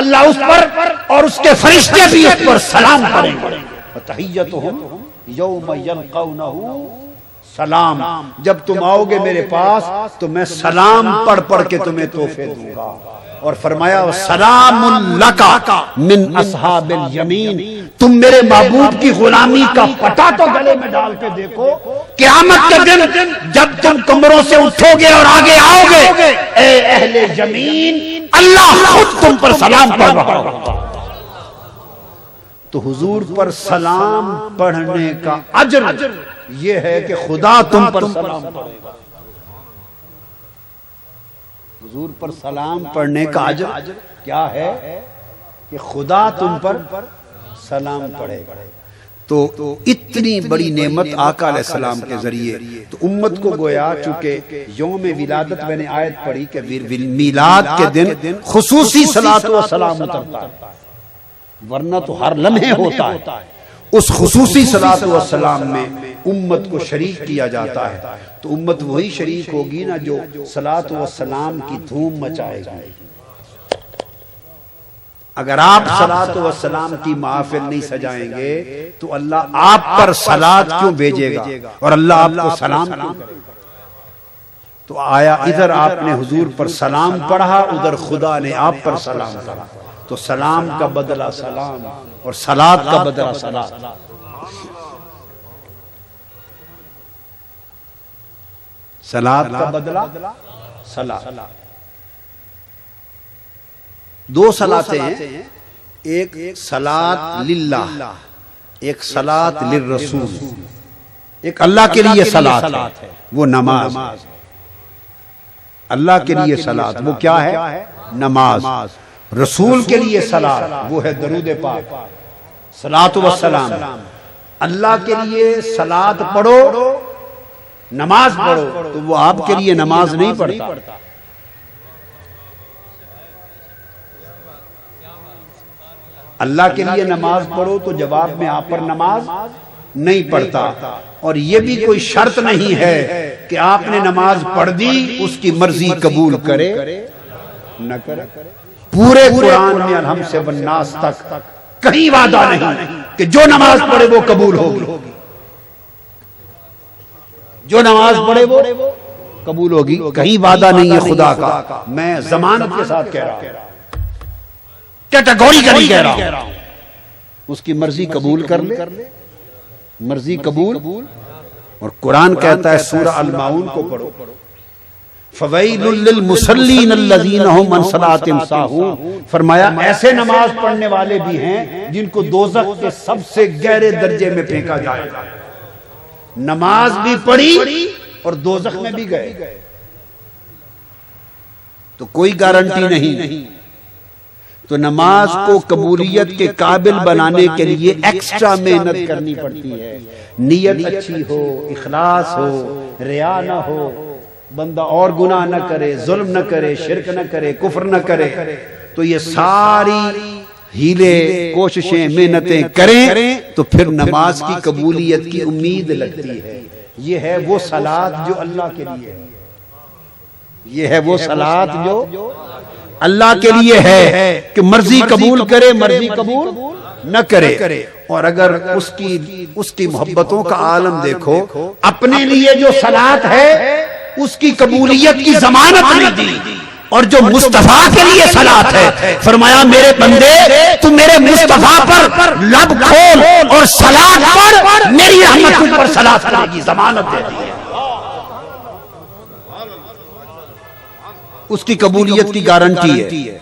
اللہ اس پر اور اس کے فرشتے بھی اس پر سلام کریں گے. وَتَحِيَّتُهُمْ يَوْمَ يَلْقَوْنَهُ سلام. جب تم آؤ گے میرے پاس تو میں سلام پڑھ کے تمہیں تحفے دوں گا. اور فرمایا سلام لک من اصحاب الیمین. تم میرے محبوب کی غلامی کا پٹا تو گلے میں ڈال کے دیکھو، قیامت کے دن جب تم کمروں سے اٹھو گے اور آگے آؤ گے، اے اہل یمین، اللہ خود تم پر سلام پڑھ رہا ہوگا. تو حضور پر سلام پڑھنے کا اجر یہ ہے کہ خدا تم پر سلام پڑھے گا. حضور پر سلام پڑھنے کا اجر کیا ہے کہ خدا تم پر سلام پڑھے گا. تو اتنی بڑی نعمت آقا علیہ السلام کے ذریعے تو امت کو گویا چونکہ یوم ولادت میں نے آیت پڑھی کہ میلاد کے دن خصوصی صلاۃ و سلام اترتا ہے، ورنہ تو ہر لمحے ہوتا ہے. اس خصوصی صلاۃ و سلام میں امت کو شریک کیا جاتا ہے. تو امت وہی شریک ہوگی نا جو صلاۃ و سلام کی دھوم مچائے گی. اگر آپ صلاۃ و سلام کی محافل نہیں سجائیں گے تو اللہ آپ پر صلاۃ کیوں بھیجے گا اور اللہ آپ کو سلام کیوں کرے گا؟ تو آیا ادھر آپ نے حضور پر سلام پڑھا، ادھر خدا نے آپ پر سلام پڑھا. تو سلام کا بدلہ سلام اور صلاۃ کا بدلہ صلاۃ. صلاۃ کا بدلہ صلاۃ. دو صلاتیں ہیں، ایک صلاۃ للہ، ایک صلاۃ للرسول. ایک اللہ کے لیے صلاۃ ہے وہ نماز، اللہ کے لیے صلاۃ وہ کیا ہے؟ نماز. رسول کے لیے صلاۃ وہ ہے درود پاک، صلاۃ و سلام. اللہ کے لیے صلاۃ پڑھو، نماز پڑھو، تو وہ آپ کے لیے نماز نہیں پڑھتا. اللہ کے لیے نماز پڑھو تو جواب میں آپ پر نماز نہیں پڑھتا. اور یہ بھی کوئی شرط نہیں ہے کہ آپ نے نماز پڑھ دی اس کی مرضی قبول کرے نہ کرے. پورے قرآن میں الحم سے والناس تک کہیں وعدہ نہیں کہ جو نماز پڑھے وہ قبول ہوگی، جو نماز پڑھے وہ قبول ہوگی. کہیں وعدہ نہیں ہے خدا کا. میں ضمانت کے ساتھ کہہ رہا ہوں، کیٹیگوریکلی کہہ رہا ہوں، اس کی مرضی قبول کر لے، مرضی قبول. اور قرآن کہتا ہے سورہ الماؤن کو پڑھو، فَوَيْلٌ لِّلْمُصَلِّينَ الَّذِينَ هُمْ عَنْ صَلَاتِهِمْ سَاهُونَ. فرمایا ایسے نماز پڑھنے والے بھی ہیں جن کو دوزخ کے سب سے گہرے درجے میں پھینکا جائے گا. نماز بھی پڑھی اور دوزخ میں بھی گئے. تو کوئی گارنٹی نہیں تو نماز کو قبولیت کے قابل بنانے کے لیے ایکسٹرا محنت کرنی پڑتی ہے. نیت اچھی ہو، اخلاص ہو، ریا نہ ہو، بندہ اور گناہ نہ کرے، ظلم نہ کرے، شرک نہ کرے، کفر نہ کرے، تو یہ ساری ہیلے کوششیں محنتیں کریں تو پھر نماز کی قبولیت کی امید لگتی ہے. یہ ہے وہ صلاۃ جو اللہ کے لیے ہے، یہ ہے وہ صلاۃ جو اللہ کے لیے ہے کہ مرضی قبول کرے، مرضی قبول نہ کرے. اور اگر اس کی محبتوں کا عالم دیکھو، اپنے لیے جو صلاۃ ہے اس کی قبولیت کی ضمانت نہیں دی، اور جو مصطفیٰ کے لیے صلاۃ ہے فرمایا میرے بندے تو میرے مصطفیٰ پر لب کھول اور صلاۃ پڑھ، میری رحمت تجھ پر صلاۃ کرے گی، ضمانت دے دی ہے. اس کی قبولیت کی گارنٹی ہے.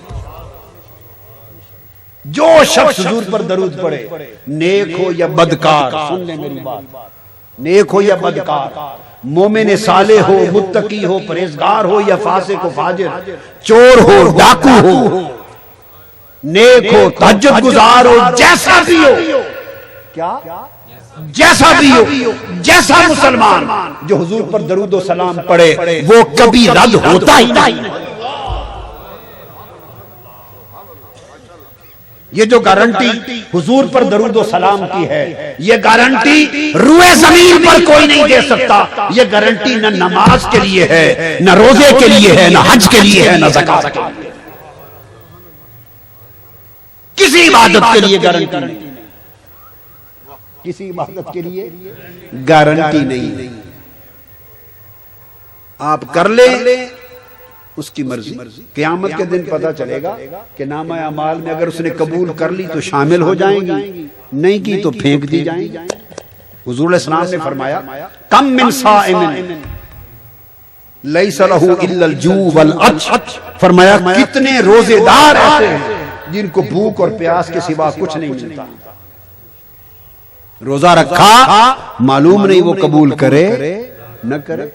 جو شخص حضور پر درود پڑھے، نیک ہو یا بدکار، سن لیں میری بات، نیک ہو یا بدکار، مومن صالح ہو، متقی ہو، پرہیزگار ہو یا فاسق و فاجر، چور ہو، ڈاکو ہو، نیک ہو، تہجد گزار ہو، جیسا بھی ہو، کیا جیسا بھی ہو، جیسا مسلمان جو حضور پر درود و سلام پڑھے وہ کبھی رد ہوتا ہی نہیں. یہ جو گارنٹی حضور پر درود و سلام کی ہے، یہ گارنٹی روئے زمین پر کوئی نہیں دے سکتا. یہ گارنٹی نہ نماز کے لیے ہے، نہ روزے کے لیے ہے، نہ حج کے لیے ہے، نہ زکات کے لیے، کسی عبادت کے لیے گارنٹی نہیں، کسی عبادت کے لیے گارنٹی نہیں. آپ کر لیں اس کی مرضی، قیامت کے دن پتہ چلے گا کہ نامہ اعمال میں اگر اس نے قبول کر لی تو شامل ہو جائیں گی، نہیں کی تو پھینک دی جائیں گی. حضور علیہ السلام نے فرمایا کم من صائم لیس لہ الا الجوع والعطش، فرمایا کتنے روزے دار ایسے ہیں جن کو بھوک اور پیاس کے سوا کچھ نہیں ملتا. روزہ رکھا، معلوم نہیں وہ قبول کرے نہ کرے،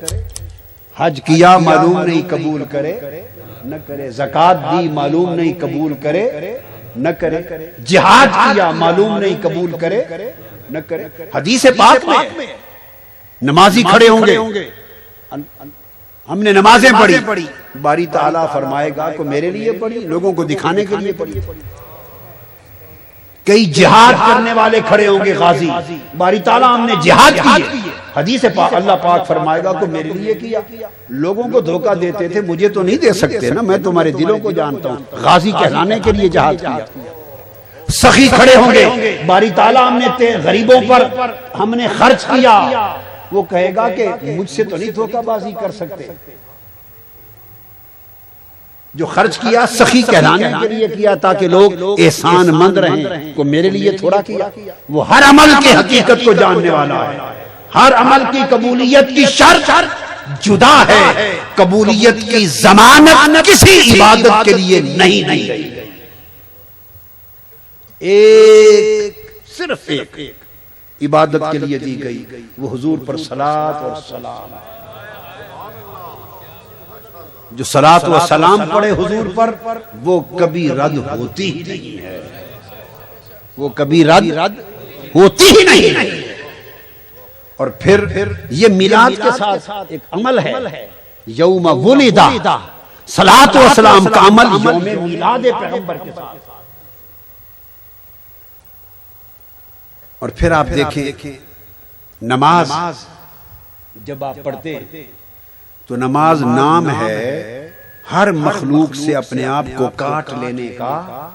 حج کیا معلوم نہیں قبول کرے نہ کرے، زکات دی معلوم نہیں قبول کرے نہ کرے، جہاد کیا معلوم نہیں قبول کرے نہ کرے. حدیث پاک میں نمازی کھڑے ہوں گے، ہم نے نمازیں پڑھی، باری تعالیٰ فرمائے گا کہ میرے لیے پڑھی، لوگوں کو دکھانے کے لیے پڑھی. کئی جہاد کرنے والے کھڑے ہوں گے غازی، باری تعالیٰ ہم نے جہاد کی، حدیث پاک اللہ پاک فرمائے گا کہ میرے لیے کیا. لوگوں کو دھوکہ دیتے تھے، مجھے تو نہیں دے سکتے نا، میں تمہارے دلوں کو جانتا ہوں، غازی کہلانے کے لیے جہاد کیا. سخی کھڑے ہوں گے، باری تعالیٰ ہم نے غریبوں پر ہم نے خرچ کیا، وہ کہے گا کہ مجھ سے تو نہیں دھوکہ بازی کر سکتے. جو خرچ کیا سخی کہلانے کے لیے کیا تاکہ لوگ احسان مند رہیں، کو میرے لیے تھوڑا کیا. وہ ہر عمل کی حقیقت کو جاننے والا ہے، ہر عمل کی قبولیت کی شرط جدا ہے، قبولیت کی ضمانت کسی عبادت کے لیے نہیں دی گئی. صرف ایک عبادت کے لیے دی گئی، وہ حضور پر صلاۃ اور سلام. جو صلاۃ و سلام پڑھے حضور پر وہ کبھی رد ہوتی ہی نہیں ہے، وہ کبھی رد ہوتی ہی نہیں. اور پھر یہ میلاد کے ساتھ ایک عمل ہے، یوم ولد، صلاۃ و سلام کا عمل یوم میلاد پیغمبر کے ساتھ. اور پھر آپ دیکھیں نماز جب آپ پڑھتے تو نماز نام ہے ہر مخلوق سے اپنے آپ کو کاٹ لینے کا،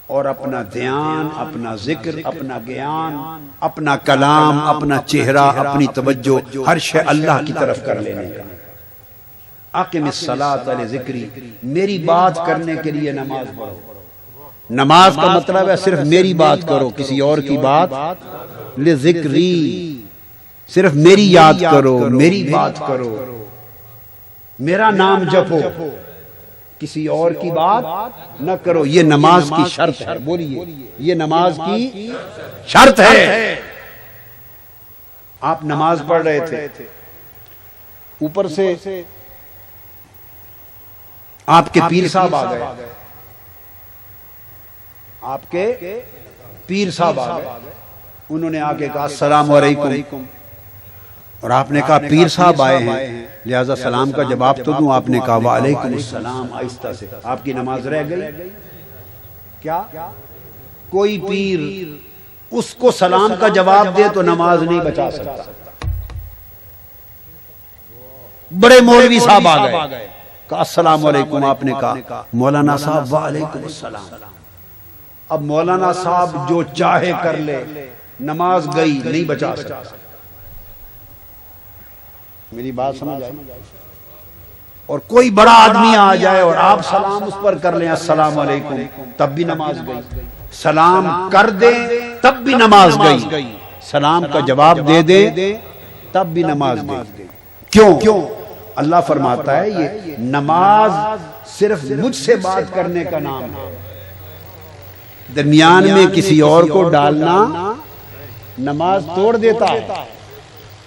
اور اپنا دھیان، اپنا ذکر، اپنا گیان، اپنا کلام، اپنا چہرہ، اپنی توجہ ہر شے اللہ کی طرف کر لینے کا. اقم الصلاۃ لذکری، میری بات کرنے کے لیے نماز پڑھو. نماز کا مطلب ہے صرف میری بات کرو، کسی اور کی بات، لذکری، صرف میری یاد کرو، میری بات کرو، میرا نام جپو، کسی اور کی بات نہ کرو. یہ نماز کی شرط ہے. بولیے، یہ نماز کی شرط ہے. آپ نماز پڑھ رہے تھے، اوپر سے آپ کے پیر صاحب آ گئے، آپ کے پیر صاحب آ گئے، انہوں نے آ کے کہا السلام علیکم، اور آپ نے کہا پیر صاحب آئے ہیں لہذا سلام کا جواب تو دوں. آپ نے کہا وعلیکم السلام آہستہ سے. آپ کی نماز رہ گئی کیا؟ کوئی پیر اس کو سلام کا جواب دے تو نماز نہیں بچا سکتا. بڑے مولوی صاحب آ گئے، کہا السلام علیکم. آپ نے کہا مولانا صاحب وعلیکم السلام. اب مولانا صاحب جو چاہے کر لے، نماز گئی، نہیں بچا سکتا. میری بات سمجھ آئی؟ اور کوئی بڑا آدمی آ جائے اور آپ سلام اس پر کر لیں السلام علیکم، تب بھی نماز گئی. سلام کر دیں تب بھی نماز گئی، سلام کا جواب دے دیں تب بھی نماز گئی. کیوں؟ اللہ فرماتا ہے یہ نماز صرف مجھ سے بات کرنے کا نام ہے، درمیان میں کسی اور کو ڈالنا نماز توڑ دیتا ہے.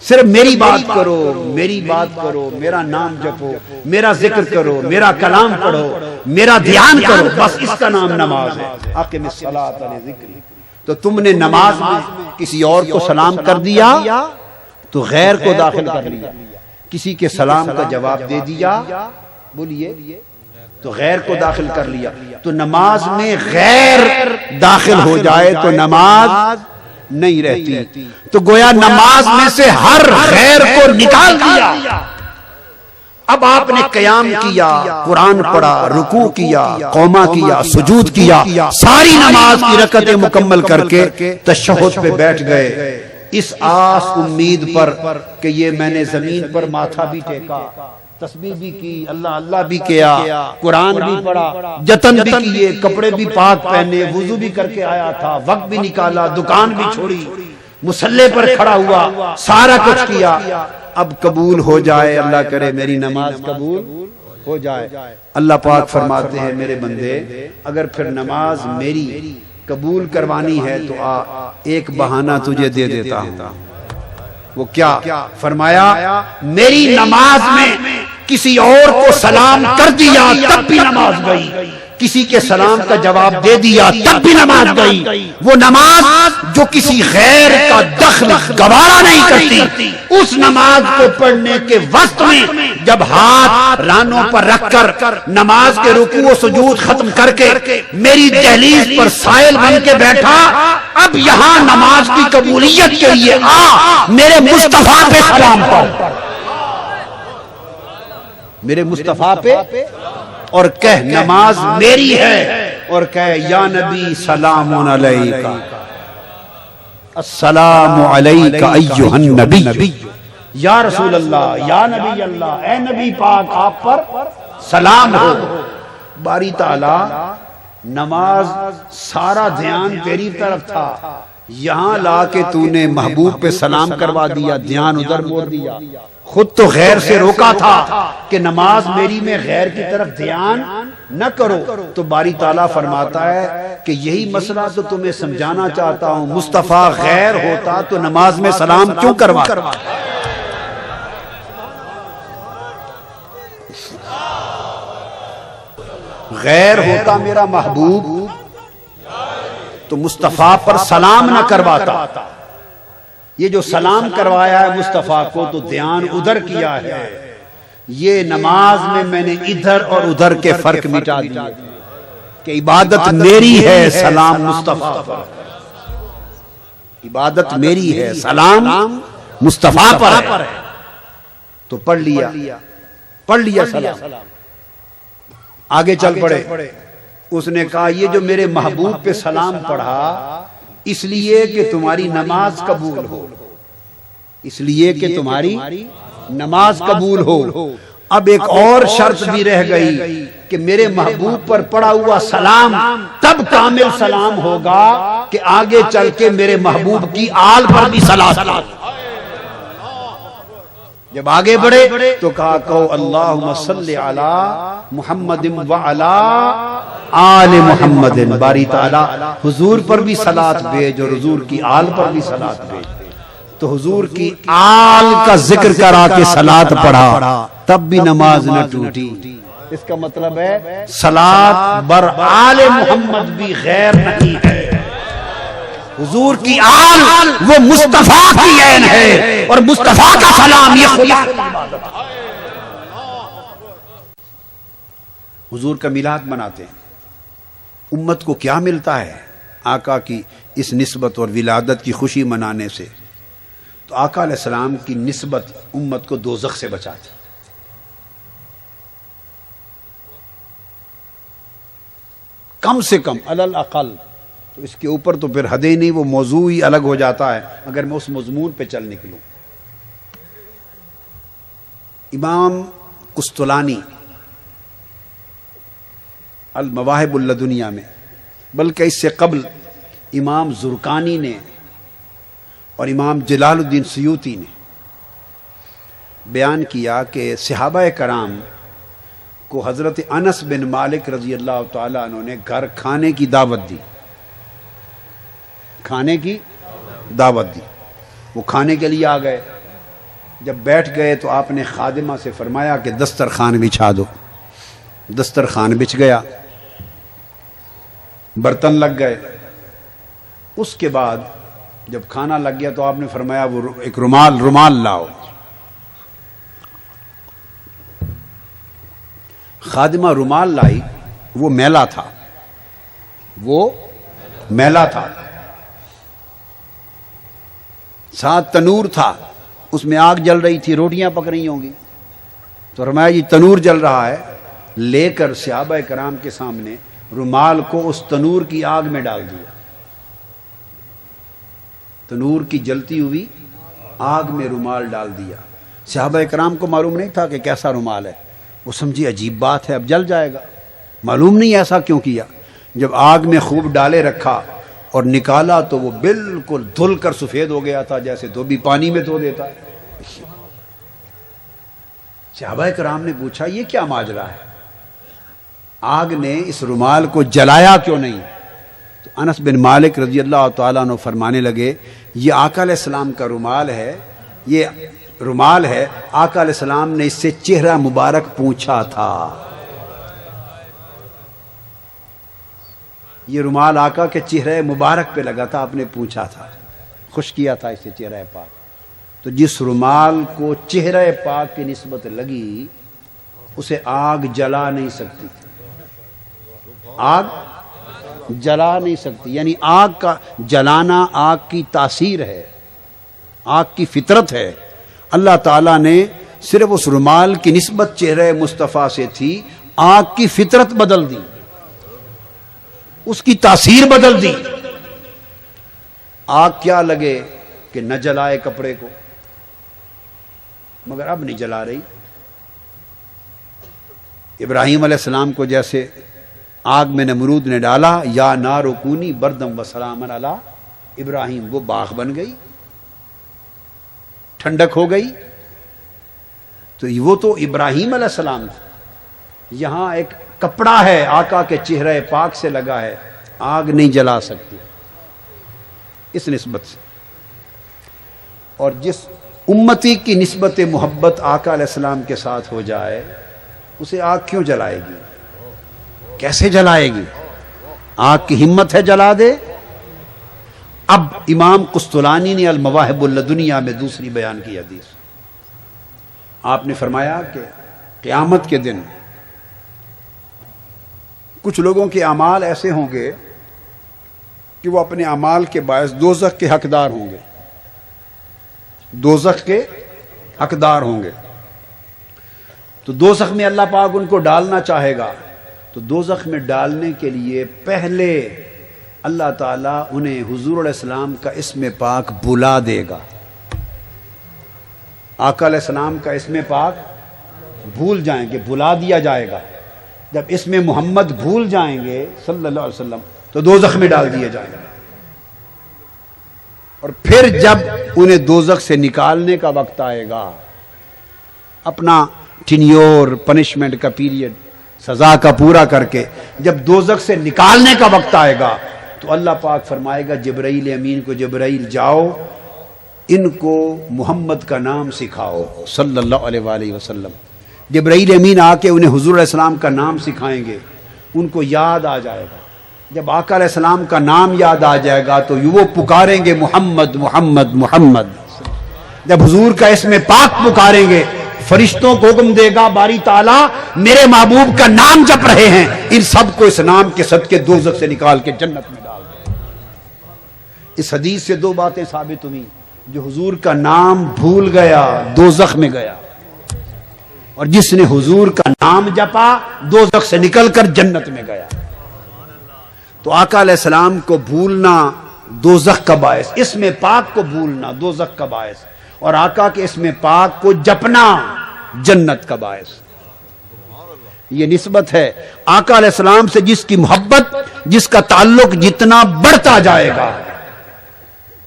صرف میری بات کرو، میری بات کرو، میرا نام جپو، میرا ذکر کرو، میرا کلام پڑھو، میرا دھیان کرو، بس اس کا نام نماز ہے. اقم الصلاۃ لذکری. تو تم نے نماز میں کسی اور کو سلام کر دیا تو غیر کو داخل کر لیا. کسی کے سلام کا جواب دے دیا، بولیے، تو غیر کو داخل کر لیا. تو نماز میں غیر داخل ہو جائے تو نماز نہیں رہتی. تو گویا نماز میں سے ہر غیر کو نکال دیا. اب آپ نے قیام کیا، قرآن پڑھا، رکوع کیا، قوما کیا، سجود کیا، ساری نماز کی رکعتیں مکمل کر کے تشہد پہ بیٹھ گئے، اس آس امید پر کہ یہ میں نے زمین پر ماتھا بھی ٹیکا، تسبیح بھی کی، اللہ اللہ بھی کیا، قرآن بھی پڑھا، جتن بھی کیے، کپڑے بھی پاک پہنے، وضو بھی کر کے آیا تھا، وقت بھی نکالا، دکان بھی چھوڑی، مصلی پر کھڑا ہوا، سارا کچھ کیا. اب قبول ہو جائے، اللہ کرے میری نماز قبول ہو جائے. اللہ پاک فرماتے ہیں میرے بندے اگر پھر نماز میری قبول کروانی ہے تو ایک بہانہ تجھے دے دیتا ہوں. وہ کیا؟ فرمایا میری نماز میں کسی اور کو سلام کر دیا تب بھی نماز گئی، کسی کے سلام کا جواب دے دیا تب بھی نماز گئی. وہ نماز جو کسی غیر کا دخل گوارا نہیں کرتی، اس نماز کو پڑھنے کے وقت میں جب ہاتھ رانوں پر رکھ کر نماز کے رکوع و سجود ختم کر کے میری دہلیز پر سائل بن کے بیٹھا، اب یہاں نماز کی قبولیت کے لیے میرے مصطفیٰ پہ سلام پڑھ، میرے مصطفیٰ پہ، اور کہہ نماز میری ہے، اور کہہ یا نبی سلام علیکہ، السلام علیکہ ایھا النبی، یا رسول اللہ، یا نبی اللہ، اے نبی پاک آپ پر سلام ہو. باری تعالی نماز سارا دھیان تیری طرف تھا، یہاں لا کے تو نے محبوب پہ سلام کروا دیا، دھیان ادھر موڑ دیا. خود تو غیر سے روکا تھا کہ نماز میری میں غیر کی طرف دھیان نہ کرو. تو باری تعالیٰ فرماتا ہے کہ یہی مسئلہ تو تمہیں سمجھانا چاہتا ہوں، مصطفیٰ غیر ہوتا تو نماز میں سلام کیوں کرواتا؟ غیر ہوتا میرا محبوب تو مصطفیٰ پر سلام نہ کرواتا. یہ جو سلام کروایا ہے مصطفیٰ کو تو دھیان ادھر کیا ہے. یہ نماز میں نے ادھر اور ادھر کے فرق مٹا دیا کہ عبادت میری ہے، سلام مصطفیٰ پر. عبادت میری ہے، سلام مصطفیٰ پر ہے. تو پڑھ لیا سلام. آگے چل پڑے. اس نے کہا یہ جو میرے محبوب پہ سلام پڑھا اس لیے کہ تمہاری نماز قبول ہو، اس لیے کہ تمہاری نماز قبول ہو. اب ایک اور شرط بھی رہ گئی کہ میرے محبوب پر پڑا ہوا سلام تب کامل سلام ہوگا کہ آگے چل کے میرے محبوب کی آل پر بھی سلام. جب آگے بڑھے تو کہا کہو اللہم صلی علی محمد وعلی آل محمد. باری تعالیٰ حضور پر بھی صلاۃ بھیج اور حضور کی آل پر بھی صلاۃ بھیج. تو حضور کی آل کا ذکر کرا کے صلاۃ پڑھا تب بھی نماز نہ ٹوٹی. اس کا مطلب ہے صلاۃ بر آل محمد بھی غیر نہیں ہے. حضور کی آل وہ مصطفیٰ کی عین ہے اور مصطفیٰ کا سلام یہ خدا کی عبادت ہے. حضور کا میلاد مناتے ہیں. امت کو کیا ملتا ہے آقا کی اس نسبت اور ولادت کی خوشی منانے سے؟ تو آقا علیہ السلام کی نسبت امت کو دوزخ سے بچاتی. کم سے کم علل اقل. تو اس کے اوپر تو پھر حدیں نہیں، وہ موضوع ہی الگ ہو جاتا ہے اگر میں اس مضمون پہ چل نکلوں. امام قسطلانی المواہب اللدنیہ میں، بلکہ اس سے قبل امام زرقانی نے اور امام جلال الدین سیوطی نے بیان کیا کہ صحابہ کرام کو حضرت انس بن مالک رضی اللہ تعالیٰ عنہ نے گھر کھانے کی دعوت دی. کھانے کی دعوت دی. وہ کھانے کے لیے آ گئے. جب بیٹھ گئے تو آپ نے خادمہ سے فرمایا کہ دسترخوان بچھا دو. دسترخوان بچھ گیا، برتن لگ گئے. اس کے بعد جب کھانا لگ گیا تو آپ نے فرمایا وہ ایک رومال لاؤ. خادمہ رومال لائی. وہ میلا تھا. ساتھ تنور تھا، اس میں آگ جل رہی تھی، روٹیاں پک رہی ہوں گی. تو فرمایا یہ تنور جل رہا ہے. لے کر صحابہ کرام کے سامنے رومال کو اس تنور کی آگ میں ڈال دیا. تنور کی جلتی ہوئی آگ میں رومال ڈال دیا. صحابہ کرام کو معلوم نہیں تھا کہ کیسا رومال ہے. وہ سمجھی عجیب بات ہے، اب جل جائے گا. معلوم نہیں ایسا کیوں کیا. جب آگ میں خوب ڈالے رکھا اور نکالا تو وہ بالکل دھل کر سفید ہو گیا تھا، جیسے دھوبی پانی میں دھو دیتا ہے. صحابہ کرام نے پوچھا یہ کیا ماجرا ہے، آگ نے اس رومال کو جلایا کیوں نہیں؟ تو انس بن مالک رضی اللہ تعالیٰ عنہ فرمانے لگے یہ آقا علیہ السلام کا رومال ہے. یہ رومال ہے، آقا علیہ السلام نے اس سے چہرہ مبارک پوچھا تھا. یہ رومال آقا کے چہرے مبارک پہ لگا تھا، آپ نے پوچھا تھا، خوش کیا تھا اس سے چہرہ پاک. تو جس رومال کو چہرہ پاک کی نسبت لگی اسے آگ جلا نہیں سکتی. آگ جلا نہیں سکتی، یعنی آگ کا جلانا آگ کی تاثیر ہے، آگ کی فطرت ہے. اللہ تعالیٰ نے صرف اس رومال کی نسبت چہرہ مصطفیٰ سے تھی، آگ کی فطرت بدل دی، اس کی تاثیر بدل دی. آگ کیا لگے کہ نہ جلائے کپڑے کو، مگر اب نہیں جلا رہی. ابراہیم علیہ السلام کو جیسے آگ میں نمرود نے ڈالا، یا نار کونی بردم و سلام علی ابراہیم، وہ باغ بن گئی، ٹھنڈک ہو گئی. تو وہ تو ابراہیم علیہ السلام تھا. یہاں ایک کپڑا ہے آقا کے چہرے پاک سے لگا ہے، آگ نہیں جلا سکتی اس نسبت سے. اور جس امتی کی نسبت محبت آقا علیہ السلام کے ساتھ ہو جائے اسے آگ کیوں جلائے گی، کیسے جلائے گی؟ آگ کی ہمت ہے جلا دے. اب امام قسطلانی نے المواہب اللدنیہ میں دوسری بیان کی حدیث، آپ نے فرمایا کہ قیامت کے دن کچھ لوگوں کے اعمال ایسے ہوں گے کہ وہ اپنے اعمال کے باعث دوزخ کے حقدار ہوں گے، دوزخ کے حقدار ہوں گے. تو دوزخ میں اللہ پاک ان کو ڈالنا چاہے گا. تو دوزخ میں ڈالنے کے لیے پہلے اللہ تعالیٰ انہیں حضور علیہ السلام کا اسم پاک بلا دے گا. آقا علیہ السلام کا اسم پاک بھول جائیں گے، بلا دیا جائے گا. جب اسم محمد بھول جائیں گے صلی اللہ علیہ وسلم تو دوزخ میں ڈال دیے جائیں گے. اور پھر جب انہیں دوزخ سے نکالنے کا وقت آئے گا، اپنا ٹینیور پنشمنٹ کا پیریڈ سزا کا پورا کر کے جب دوزخ سے نکالنے کا وقت آئے گا تو اللہ پاک فرمائے گا جبرائیل امین کو، جبرائیل جاؤ ان کو محمد کا نام سکھاؤ صلی اللہ علیہ وآلہ وسلم. جبرائیل امین آ کے انہیں حضور علیہ السلام کا نام سکھائیں گے، ان کو یاد آ جائے گا۔ جب آقا علیہ السلام کا نام یاد آ جائے گا تو وہ پکاریں گے محمد محمد محمد۔ جب حضور کا اسم پاک پکاریں گے، فرشتوں کو حکم دے گا باری تعالیٰ میرے محبوب کا نام جپ رہے ہیں، ان سب کو اس نام کے صدقے دوزخ سے نکال کے جنت میں ڈال دیں۔ اس حدیث سے دو باتیں ثابت ہوئی، جو حضور کا نام بھول گیا دوزخ میں گیا، اور جس نے حضور کا نام جپا دوزخ سے نکل کر جنت میں گیا۔ تو آقا علیہ السلام کو بھولنا دوزخ کا باعث، اسم پاک کو بھولنا دوزخ کا باعث، اور آقا کے اسم پاک کو جپنا جنت کا باعث۔ یہ نسبت ہے آقا علیہ السلام سے جس کی محبت، جس کا تعلق جتنا بڑھتا جائے گا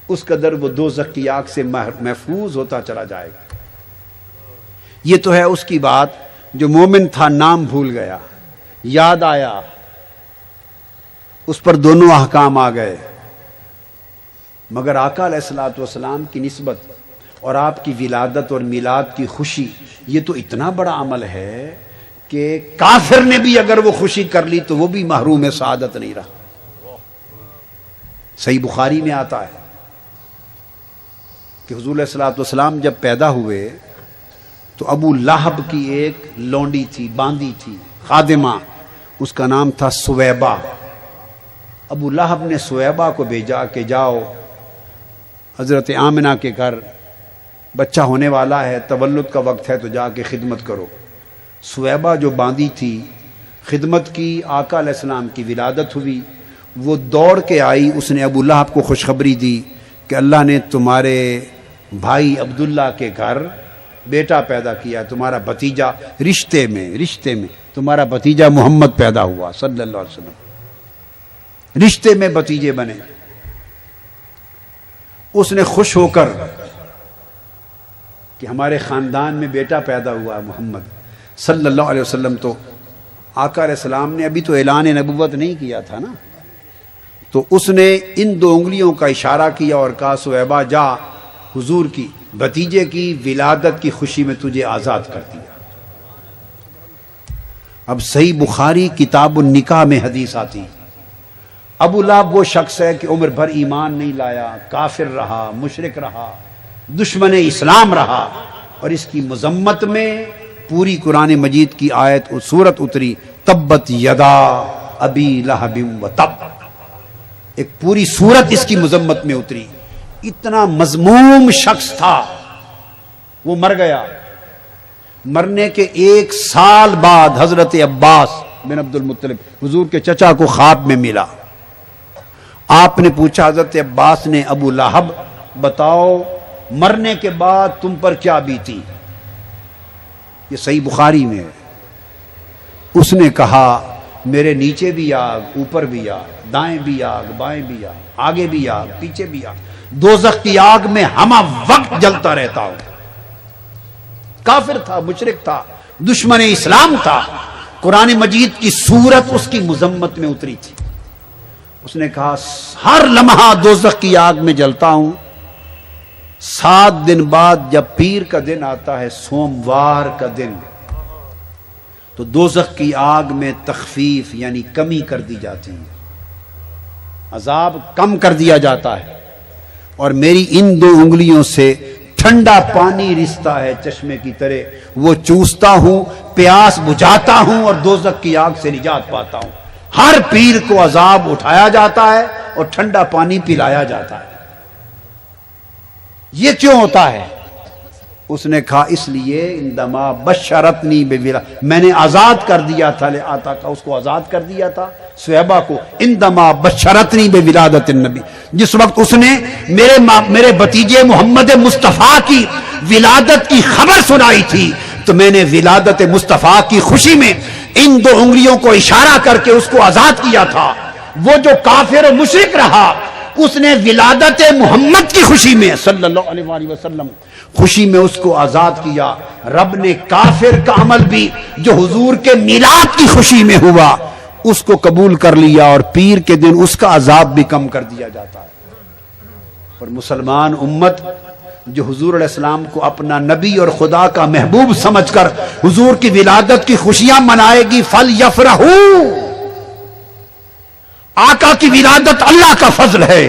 اس قدر وہ دوزخ کی آگ سے محفوظ ہوتا چلا جائے گا۔ یہ تو ہے اس کی بات جو مومن تھا، نام بھول گیا، یاد آیا، اس پر دونوں احکام آ گئے، مگر آقا علیہ الصلوۃ والسلام کی نسبت اور آپ کی ولادت اور میلاد کی خوشی یہ تو اتنا بڑا عمل ہے کہ کافر نے بھی اگر وہ خوشی کر لی تو وہ بھی محروم سعادت نہیں رہا۔ صحیح بخاری میں آتا ہے کہ حضور علیہ الصلوۃ والسلام جب پیدا ہوئے تو ابو لہب کی ایک لونڈی تھی، باندی تھی، خادمہ، اس کا نام تھا سویبہ۔ ابو لہب نے سویبہ کو بھیجا کہ جاؤ حضرت آمنہ کے گھر بچہ ہونے والا ہے، تولد کا وقت ہے، تو جا کے خدمت کرو۔ سویبہ جو باندی تھی خدمت کی، آقا علیہ السلام کی ولادت ہوئی، وہ دوڑ کے آئی، اس نے ابو لہب کو خوشخبری دی کہ اللہ نے تمہارے بھائی عبداللہ کے گھر بیٹا پیدا کیا، تمہارا بھتیجا، رشتے میں تمہارا بھتیجا محمد پیدا ہوا صلی اللہ علیہ وسلم، رشتے میں بھتیجے بنے۔ اس نے خوش ہو کر کہ ہمارے خاندان میں بیٹا پیدا ہوا محمد صلی اللہ علیہ وسلم، تو آقا علیہ السلام نے ابھی تو اعلان نبوت نہیں کیا تھا نا، تو اس نے ان دو انگلیوں کا اشارہ کیا اور کہا سویبہ جا، حضور کی بھتیجے کی ولادت کی خوشی میں تجھے آزاد کر دیا۔ اب صحیح بخاری کتاب النکاح میں حدیث آتی، ابو لہب وہ شخص ہے کہ عمر بھر ایمان نہیں لایا، کافر رہا، مشرک رہا، دشمن اسلام رہا، اور اس کی مذمت میں پوری قرآن مجید کی آیت اور سورت اتری، تبت یدا ابی لہب و تب، ایک پوری سورت اس کی مذمت میں اتری۔ اتنا مذموم شخص تھا، وہ مر گیا۔ مرنے کے 1 سال بعد حضرت عباس بن عبد المطلب حضور کے چچا کو خواب میں ملا۔ آپ نے پوچھا حضرت عباس نے، ابو لہب بتاؤ مرنے کے بعد تم پر کیا بیتی؟ یہ صحیح بخاری میں ہے۔ اس نے کہا میرے نیچے بھی آگ، اوپر بھی آگ، دائیں بھی آگ، بائیں بھی آگ، آگے بھی آگ، پیچھے بھی آگ، دوزخ کی آگ میں ہمہ وقت جلتا رہتا ہوں۔ کافر تھا، مشرک تھا، دشمن اسلام تھا، قرآن مجید کی سورت اس کی مذمت میں اتری تھی۔ اس نے کہا ہر لمحہ دوزخ کی آگ میں جلتا ہوں، 7 دن بعد جب پیر کا دن آتا ہے، سوموار کا دن، تو دوزخ کی آگ میں تخفیف یعنی کمی کر دی جاتی ہے، عذاب کم کر دیا جاتا ہے، اور میری ان 2 انگلیوں سے ٹھنڈا پانی رستا ہے چشمے کی طرح، وہ چوستا ہوں، پیاس بجھاتا ہوں اور دوزخ کی آگ سے نجات پاتا ہوں۔ ہر پیر کو عذاب اٹھایا جاتا ہے اور ٹھنڈا پانی پلایا جاتا ہے۔ یہ کیوں ہوتا ہے؟ اس نے کہا اس لیے اندما بشرتنی بولا، میں نے آزاد کر دیا تھا آتا کا، اس کو آزاد کر دیا تھا سویبہ کو، اندما بشرتنی بولادت النبی، جس وقت اس نے میرے بھتیجے محمد مصطفیٰ کی ولادت کی خبر سنائی تھی، تو میں نے ولادت مصطفیٰ کی خوشی میں ان 2 انگلیوں کو اشارہ کر کے اس کو آزاد کیا تھا۔ وہ جو کافر و مشرک رہا، اس نے ولادت محمد کی خوشی میں صلی اللہ علیہ وآلہ وسلم خوشی میں اس کو آزاد کیا۔ رب نے کافر کا عمل بھی جو حضور کے میلاد کی خوشی میں ہوا اس کو قبول کر لیا، اور پیر کے دن اس کا عذاب بھی کم کر دیا جاتا ہے۔ اور مسلمان امت جو حضور علیہ السلام کو اپنا نبی اور خدا کا محبوب سمجھ کر حضور کی ولادت کی خوشیاں منائے گی، فَلْيَفْرَحُوا، آقا کی ولادت اللہ کا فضل ہے،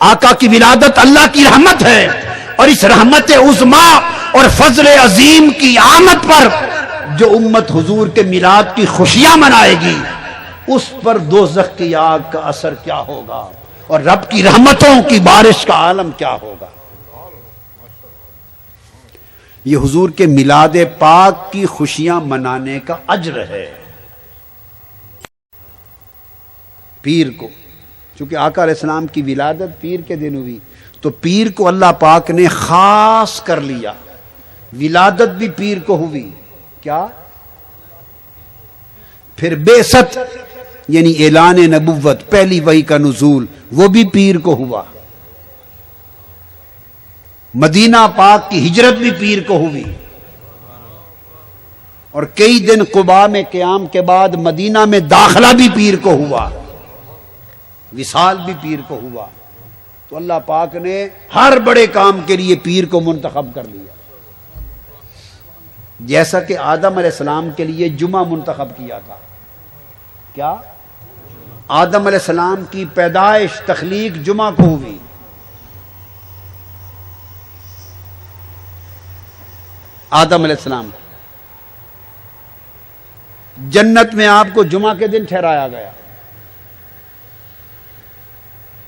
آقا کی ولادت اللہ کی رحمت ہے، اور اس رحمت عظما اور فضل عظیم کی آمد پر جو امت حضور کے میلاد کی خوشیاں منائے گی، اس پر دوزخ کی آگ کا اثر کیا ہوگا اور رب کی رحمتوں کی بارش کا عالم کیا ہوگا۔ یہ حضور کے میلاد پاک کی خوشیاں منانے کا اجر ہے۔ پیر کو، چونکہ آقا علیہ السلام کی ولادت پیر کے دن ہوئی، تو پیر کو اللہ پاک نے خاص کر لیا، ولادت بھی پیر کو ہوئی، کیا؟ پھر بعثت یعنی اعلان نبوت، پہلی وحی کا نزول، وہ بھی پیر کو ہوا، مدینہ پاک کی ہجرت بھی پیر کو ہوئی، اور کئی دن قباء میں قیام کے بعد مدینہ میں داخلہ بھی پیر کو ہوا، وصال بھی پیر کو ہوا۔ تو اللہ پاک نے ہر بڑے کام کے لیے پیر کو منتخب کر لیا، جیسا کہ آدم علیہ السلام کے لیے جمعہ منتخب کیا تھا۔ کیا؟ آدم علیہ السلام کی پیدائش، تخلیق جمعہ کو ہوئی، آدم علیہ السلام جنت میں آپ کو جمعہ کے دن ٹھہرایا گیا،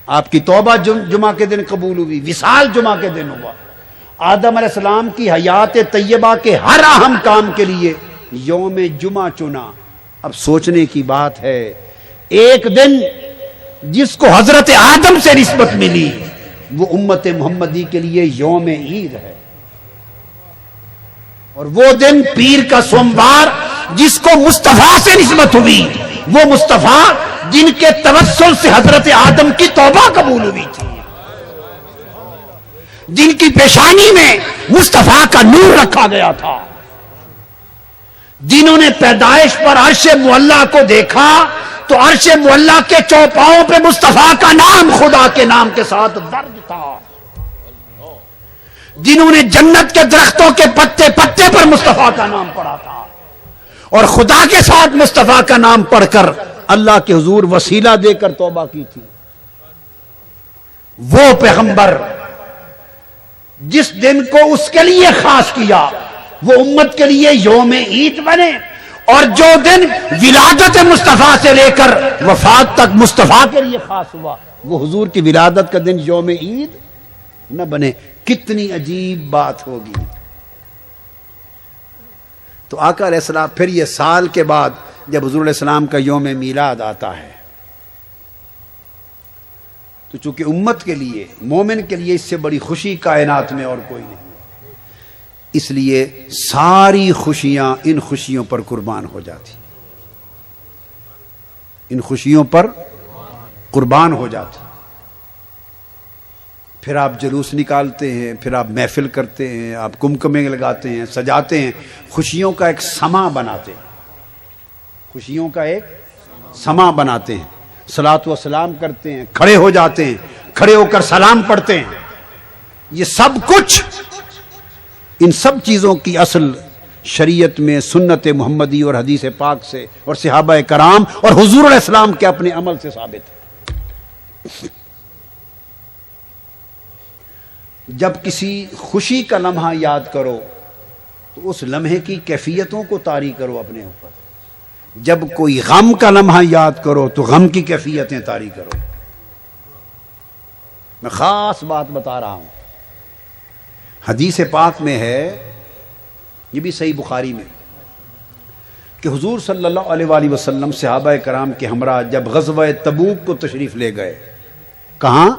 آپ کی توبہ جمعہ کے دن قبول ہوئی، وصال جمعہ کے دن ہوا۔ آدم علیہ السلام کی حیات طیبہ کے ہر اہم کام کے لیے یوم جمعہ چنا۔ اب سوچنے کی بات ہے، ایک دن جس کو حضرت آدم سے نسبت ملی وہ امت محمدی کے لیے یوم عید ہے، اور وہ دن پیر کا سوموار جس کو مصطفیٰ سے نسبت ہوئی، وہ مصطفیٰ جن کے توسل سے حضرت آدم کی توبہ قبول ہوئی تھی، جن کی پیشانی میں مصطفیٰ کا نور رکھا گیا تھا، جنہوں نے پیدائش پر عرش معلیٰ کو دیکھا تو عرش معلیٰ کے چوپاؤں پہ مصطفیٰ کا نام خدا کے نام کے ساتھ درج تھا، جنہوں نے جنت کے درختوں کے پتے پتے پر مصطفیٰ کا نام پڑھا تھا، اور خدا کے ساتھ مصطفیٰ کا نام پڑھ کر اللہ کے حضور وسیلہ دے کر توبہ کی تھی۔ وہ پیغمبر جس دن کو اس کے لیے خاص کیا وہ امت کے لیے یوم عید بنے، اور جو دن ولادت مصطفیٰ سے لے کر وفات تک مصطفیٰ کے لیے خاص ہوا وہ حضور کی ولادت کا دن یوم عید نہ بنے۔ کتنی عجیب بات ہوگی۔ تو آقا علیہ السلام پھر یہ سال کے بعد جب حضور علیہ السلام کا یوم میلاد آتا ہے تو چونکہ امت کے لیے، مومن کے لیے اس سے بڑی خوشی کائنات میں اور کوئی نہیں، اس لیے ساری خوشیاں ان خوشیوں پر قربان ہو جاتی، ان خوشیوں پر قربان ہو جاتی۔ پھر آپ جلوس نکالتے ہیں، پھر آپ محفل کرتے ہیں، آپ کمکمے لگاتے ہیں، سجاتے ہیں، خوشیوں کا ایک سما بناتے ہیں، خوشیوں کا ایک سما بناتے ہیں، صلاۃ و سلام کرتے ہیں، کھڑے ہو جاتے ہیں، کھڑے ہو کر سلام پڑھتے ہیں۔ یہ سب کچھ، ان سب چیزوں کی اصل شریعت میں سنت محمدی اور حدیث پاک سے اور صحابہ کرام اور حضور علیہ السلام کے اپنے عمل سے ثابت ہے۔ جب کسی خوشی کا لمحہ یاد کرو تو اس لمحے کی کیفیتوں کو طاری کرو اپنے اوپر، جب کوئی غم کا لمحہ یاد کرو تو غم کی کیفیتیں طاری کرو۔ میں خاص بات بتا رہا ہوں، حدیث پاک میں ہے، یہ بھی صحیح بخاری میں، کہ حضور صلی اللہ علیہ وآلہ وسلم صحابہ کرام کے ہمراہ جب غزوہ تبوک کو تشریف لے گئے۔ کہاں؟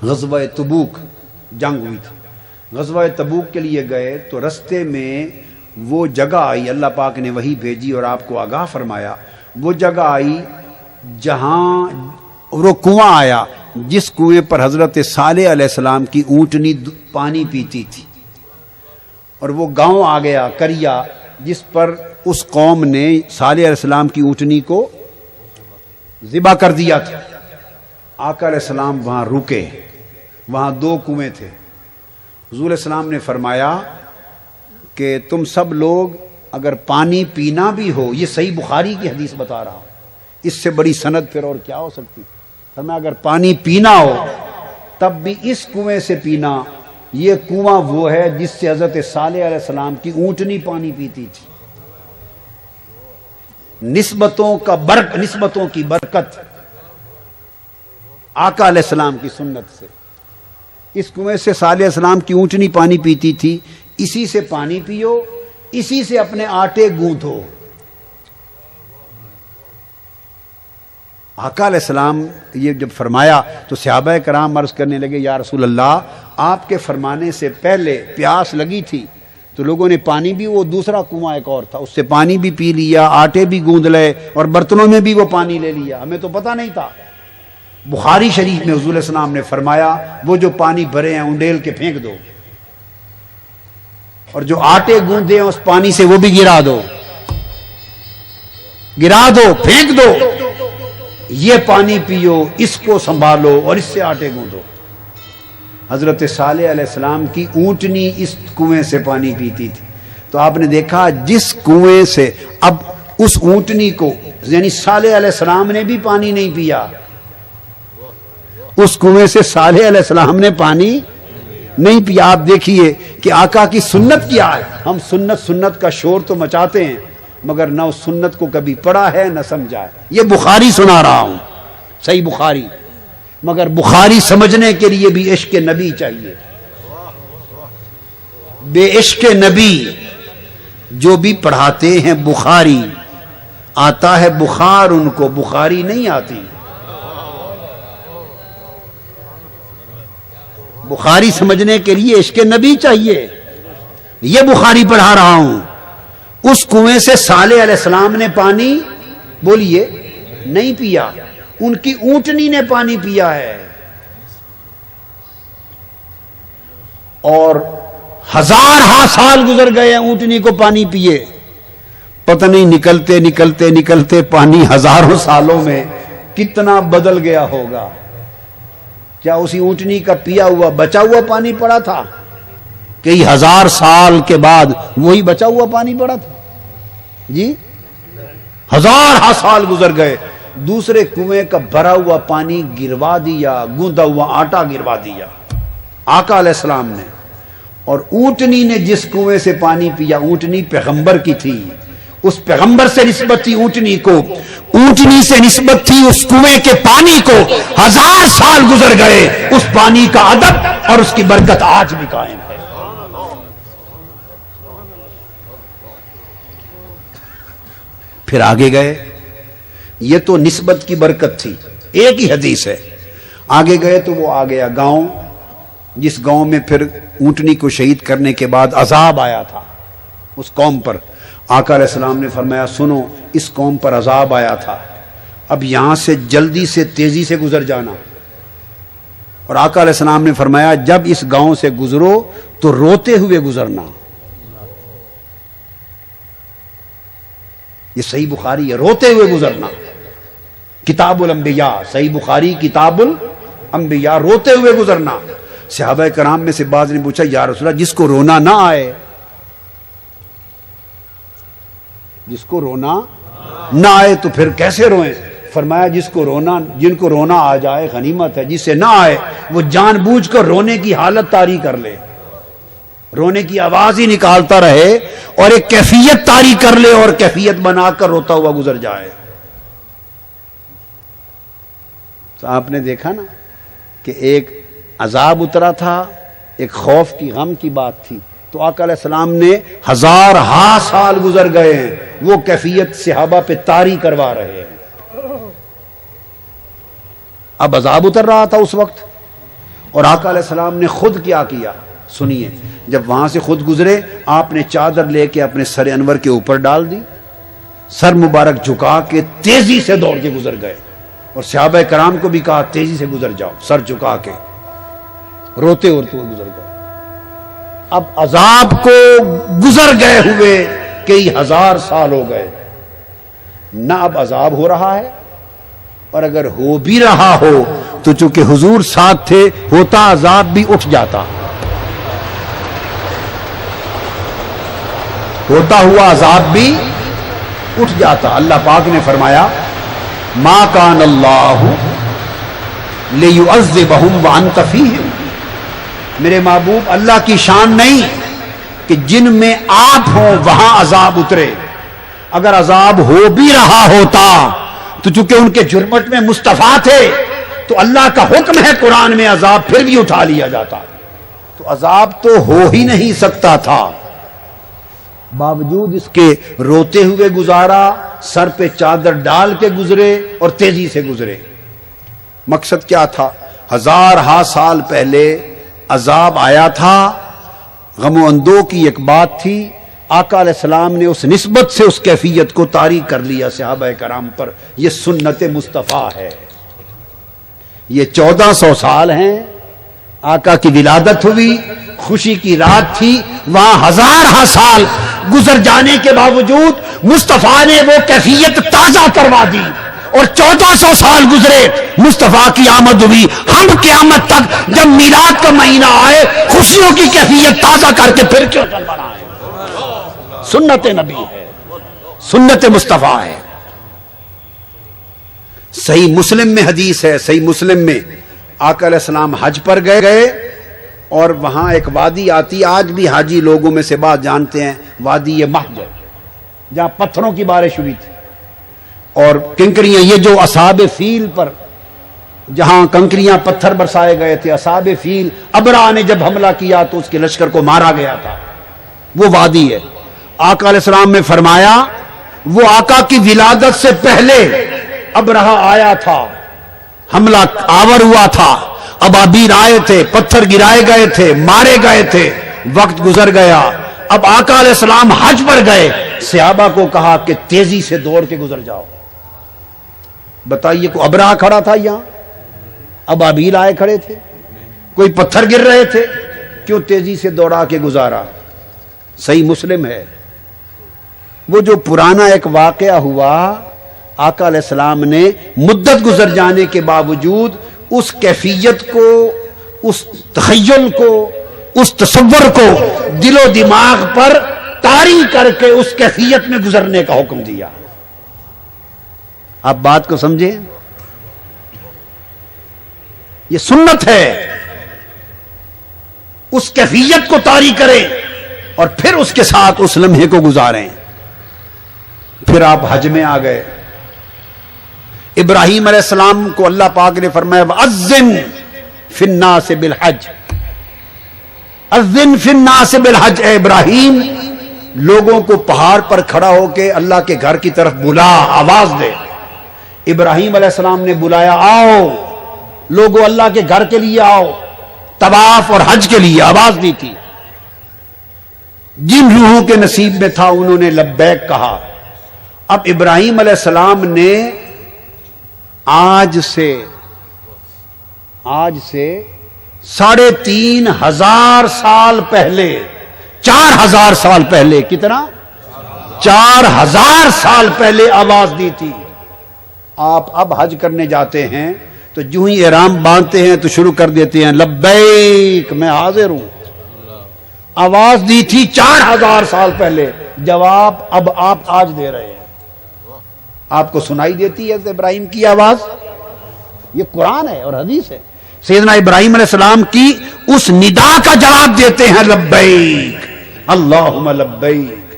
غزوہ تبوک جنگ ہوئی تھی، غزوہ تبوک کے لیے گئے تو رستے میں وہ جگہ آئی، اللہ پاک نے وحی بھیجی اور آپ کو آگاہ فرمایا، وہ جگہ آئی جہاں وہ کنواں آیا جس کنویں پر حضرت صالح علیہ السلام کی اونٹنی پانی پیتی تھی، اور وہ گاؤں آ گیا کریا جس پر اس قوم نے صالح علیہ السلام کی اونٹنی کو ذبح کر دیا تھا۔ آقا علیہ السلام وہاں رکے، وہاں 2 کنویں تھے. حضور السلام نے فرمایا کہ تم سب لوگ اگر پانی پینا بھی ہو، یہ صحیح بخاری کی حدیث بتا رہا ہوں، اس سے بڑی سند پھر اور کیا ہو سکتی. فرمایا اگر پانی پینا ہو تب بھی اس کنویں سے پینا. یہ کنواں وہ ہے جس سے حضرت صالح علیہ السلام کی اونٹنی پانی پیتی تھی. نسبتوں کی برکت آقا علیہ السلام کی سنت سے. اس کنویں سے صالح علیہ السلام کی اونٹنی پانی پیتی تھی. اسی سے پانی پیو، اسی سے اپنے آٹے گوندھو. آقا علیہ السلام یہ جب فرمایا تو صحابہ کرام عرض کرنے لگے یا رسول اللہ، آپ کے فرمانے سے پہلے پیاس لگی تھی تو لوگوں نے پانی بھی، وہ دوسرا کنواں ایک اور تھا، اس سے پانی بھی پی لیا، آٹے بھی گوندھ لے اور برتنوں میں بھی وہ پانی لے لیا. ہمیں تو پتہ نہیں تھا. بخاری شریف میں حضور علیہ السلام نے فرمایا وہ جو پانی بھرے ہیں انڈیل کے پھینک دو، اور جو آٹے گوندھے ہیں اس پانی سے وہ بھی گرا دو، پھینک دو. یہ پانی پیو، اس کو سنبھالو اور اس سے آٹے گوندھو. حضرت صالح علیہ السلام کی اونٹنی اس کنویں سے پانی پیتی تھی. تو آپ نے دیکھا جس کنویں سے اب اس اونٹنی کو، یعنی صالح علیہ السلام نے بھی پانی نہیں پیا، اس کنویں سے صالح علیہ السلام نے پانی نہیں پیا. آپ دیکھیے کہ آقا کی سنت کیا ہے. ہم سنت کا شور تو مچاتے ہیں مگر نہ اس سنت کو کبھی پڑھا ہے نہ سمجھا ہے. یہ بخاری سنا رہا ہوں، صحیح بخاری، مگر بخاری سمجھنے کے لیے بھی عشق نبی چاہیے. بے عشق نبی جو بھی پڑھاتے ہیں بخاری، آتا ہے بخار ان کو، بخاری نہیں آتی. بخاری سمجھنے کے لیے عشق نبی چاہیے. یہ بخاری پڑھا رہا ہوں. اس کنویں سے صالح علیہ السلام نے پانی، بولیے، نہیں پیا، ان کی اونٹنی نے پانی پیا ہے. اور 1000 سال گزر گئے اونٹنی کو پانی پیے. پتہ نہیں نکلتے پانی 1000 سالوں میں کتنا بدل گیا ہوگا. کیا اسی اونٹنی کا پیا ہوا بچا ہوا پانی پڑا تھا؟ کئی 1000 سال کے بعد وہی بچا ہوا پانی پڑا تھا. جی 1000 سال گزر گئے، دوسرے کنویں کا بھرا ہوا پانی گروا دیا، گوندا ہوا آٹا گروا دیا آقا علیہ السلام نے. اور اونٹنی نے جس کنویں سے پانی پیا، اونٹنی پیغمبر کی تھی، اس پیغمبر سے نسبت تھی اونٹنی کو، اونٹنی سے نسبت تھی اس کنویں کے پانی کو. 1000 سال گزر گئے، اس پانی کا ادب اور اس کی برکت آج بھی قائم ہے. پھر آگے گئے، یہ تو نسبت کی برکت تھی، ایک ہی حدیث ہے. آگے گئے تو وہ آ گیا گاؤں، جس گاؤں میں پھر اونٹنی کو شہید کرنے کے بعد عذاب آیا تھا اس قوم پر. آقا علیہ السلام نے فرمایا سنو، اس قوم پر عذاب آیا تھا، اب یہاں سے جلدی سے تیزی سے گزر جانا. اور آقا علیہ السلام نے فرمایا جب اس گاؤں سے گزرو تو روتے ہوئے گزرنا. یہ صحیح بخاری ہے، روتے ہوئے گزرنا. کتاب الانبیاء، صحیح بخاری کتاب الانبیاء، روتے ہوئے گزرنا. صحابہ کرام میں سے بعض نے پوچھا یا رسول اللہ، جس کو رونا نہ آئے، جس کو رونا نہ آئے تو پھر کیسے روئیں؟ فرمایا جن کو رونا آ جائے غنیمت ہے، جسے نہ آئے وہ جان بوجھ کر رونے کی حالت طاری کر لے، رونے کی آواز ہی نکالتا رہے اور ایک کیفیت طاری کر لے اور کیفیت بنا کر روتا ہوا گزر جائے. تو آپ نے دیکھا نا کہ ایک عذاب اترا تھا، ایک خوف کی غم کی بات تھی. تو آقا علیہ السلام نے 1000 سال گزر گئے ہیں، وہ کیفیت صحابہ پہ طاری کروا رہے ہیں. اب عذاب اتر رہا تھا اس وقت، اور آقا علیہ السلام نے خود کیا کیا سنیے. جب وہاں سے خود گزرے، آپ نے چادر لے کے اپنے سر انور کے اوپر ڈال دی، سر مبارک جھکا کے تیزی سے دوڑ کے گزر گئے. اور صحابہ کرام کو بھی کہا تیزی سے گزر جاؤ، سر جھکا کے، روتے ہوتے گزر گئے. اب عذاب کو گزر گئے ہوئے کئی 1000 سال ہو گئے، نہ اب عذاب ہو رہا ہے، اور اگر ہو بھی رہا ہو تو چونکہ حضور ساتھ تھے ہوتا عذاب بھی اٹھ جاتا، ہوتا ہوا عذاب بھی اٹھ جاتا۔ اللہ پاک نے فرمایا ما کان اللہ لیعذبہم وانت فیہم، میرے محبوب اللہ کی شان نہیں کہ جن میں آپ ہوں وہاں عذاب اترے۔ اگر عذاب ہو بھی رہا ہوتا تو چونکہ ان کے جرمٹ میں مصطفیٰ تھے تو اللہ کا حکم ہے قرآن میں عذاب پھر بھی اٹھا لیا جاتا، تو عذاب تو ہو ہی نہیں سکتا تھا، باوجود اس کے روتے ہوئے گزارا، سر پہ چادر ڈال کے گزرے اور تیزی سے گزرے۔ مقصد کیا تھا؟ ہزارہا سال پہلے عذاب آیا تھا، غم و اندو کی ایک بات تھی، آقا علیہ السلام نے اس نسبت سے اس کیفیت کو طاری کر لیا صحابہ کرام پر۔ یہ سنت مصطفیٰ ہے۔ یہ 1400 سال ہیں، آقا کی ولادت ہوئی، خوشی کی رات تھی، وہاں ہزارہا سال گزر جانے کے باوجود مصطفیٰ نے وہ کیفیت تازہ کروا دی، اور 1400 سال گزرے، مصطفیٰ کی آمد ہوئی۔ ہم قیامت تک جب میلاد کا مہینہ آئے خوشیوں کی کیفیت تازہ کر کے پھر کیوں چل بنائے؟ سنت نبی ہے، سنت مصطفیٰ ہے۔ صحیح مسلم میں حدیث ہے، صحیح مسلم میں آقا علیہ السلام حج پر گئے اور وہاں ایک وادی آتی، آج بھی حاجی لوگوں میں سے بات جانتے ہیں، وادی محجر، جہاں پتھروں کی بارش ہوئی تھی اور کنکریاں، یہ جو اصحاب فیل پر جہاں کنکریاں پتھر برسائے گئے تھے، اصحاب فیل ابرا نے جب حملہ کیا تو اس کے لشکر کو مارا گیا تھا، وہ وادی ہے۔ آقا علیہ السلام نے فرمایا وہ آقا کی ولادت سے پہلے ابرہا آیا تھا، حملہ آور ہوا تھا، ابابیل آئے تھے، پتھر گرائے گئے تھے، مارے گئے تھے، وقت گزر گیا۔ اب آقا علیہ السلام حج پر گئے، صحابہ کو کہا کہ تیزی سے دوڑ کے گزر جاؤ۔ بتائیے کوئی ابرہا کھڑا تھا یہاں؟ ابابیل آئے کھڑے تھے، کوئی پتھر گر رہے تھے، کیوں تیزی سے دوڑا کے گزارا؟ صحیح مسلم ہے۔ وہ جو پرانا ایک واقعہ ہوا، آقا علیہ السلام نے مدت گزر جانے کے باوجود اس کیفیت کو، اس تخیل کو، اس تصور کو دل و دماغ پر طاری کر کے اس کیفیت میں گزرنے کا حکم دیا۔ آپ بات کو سمجھیں، یہ سنت ہے، اس کیفیت کو طاری کریں اور پھر اس کے ساتھ اس لمحے کو گزاریں۔ پھر آپ حج میں آ گئے، ابراہیم علیہ السلام کو اللہ پاک نے فرمایا وَأَذِّن فِي النَّاسِ بِالْحَجِّ، اذن فی الناس بالحج، اے ابراہیم لوگوں کو پہاڑ پر کھڑا ہو کے اللہ کے گھر کی طرف بلا، آواز دے۔ ابراہیم علیہ السلام نے بلایا، آؤ لوگوں اللہ کے گھر کے لیے آؤ، طواف اور حج کے لیے آواز دی تھی۔ جن روحوں کے نصیب میں تھا انہوں نے لبیک کہا۔ اب ابراہیم علیہ السلام نے آج سے 3,500 سال پہلے، 4,000 سال پہلے، کتنا؟ 4,000 سال پہلے آواز دی تھی۔ آپ اب حج کرنے جاتے ہیں تو جو ہی احرام باندھتے ہیں تو شروع کر دیتے ہیں لبیک میں حاضر ہوں۔ آواز دی تھی 4,000 سال پہلے، جواب اب آپ آج دے رہے ہیں۔ آپ کو سنائی دیتی ہے ابراہیم کی آواز؟ یہ قرآن ہے اور حدیث ہے۔ سیدنا ابراہیم علیہ السلام کی اس ندا کا جواب دیتے ہیں لبیک اللہم لبیک۔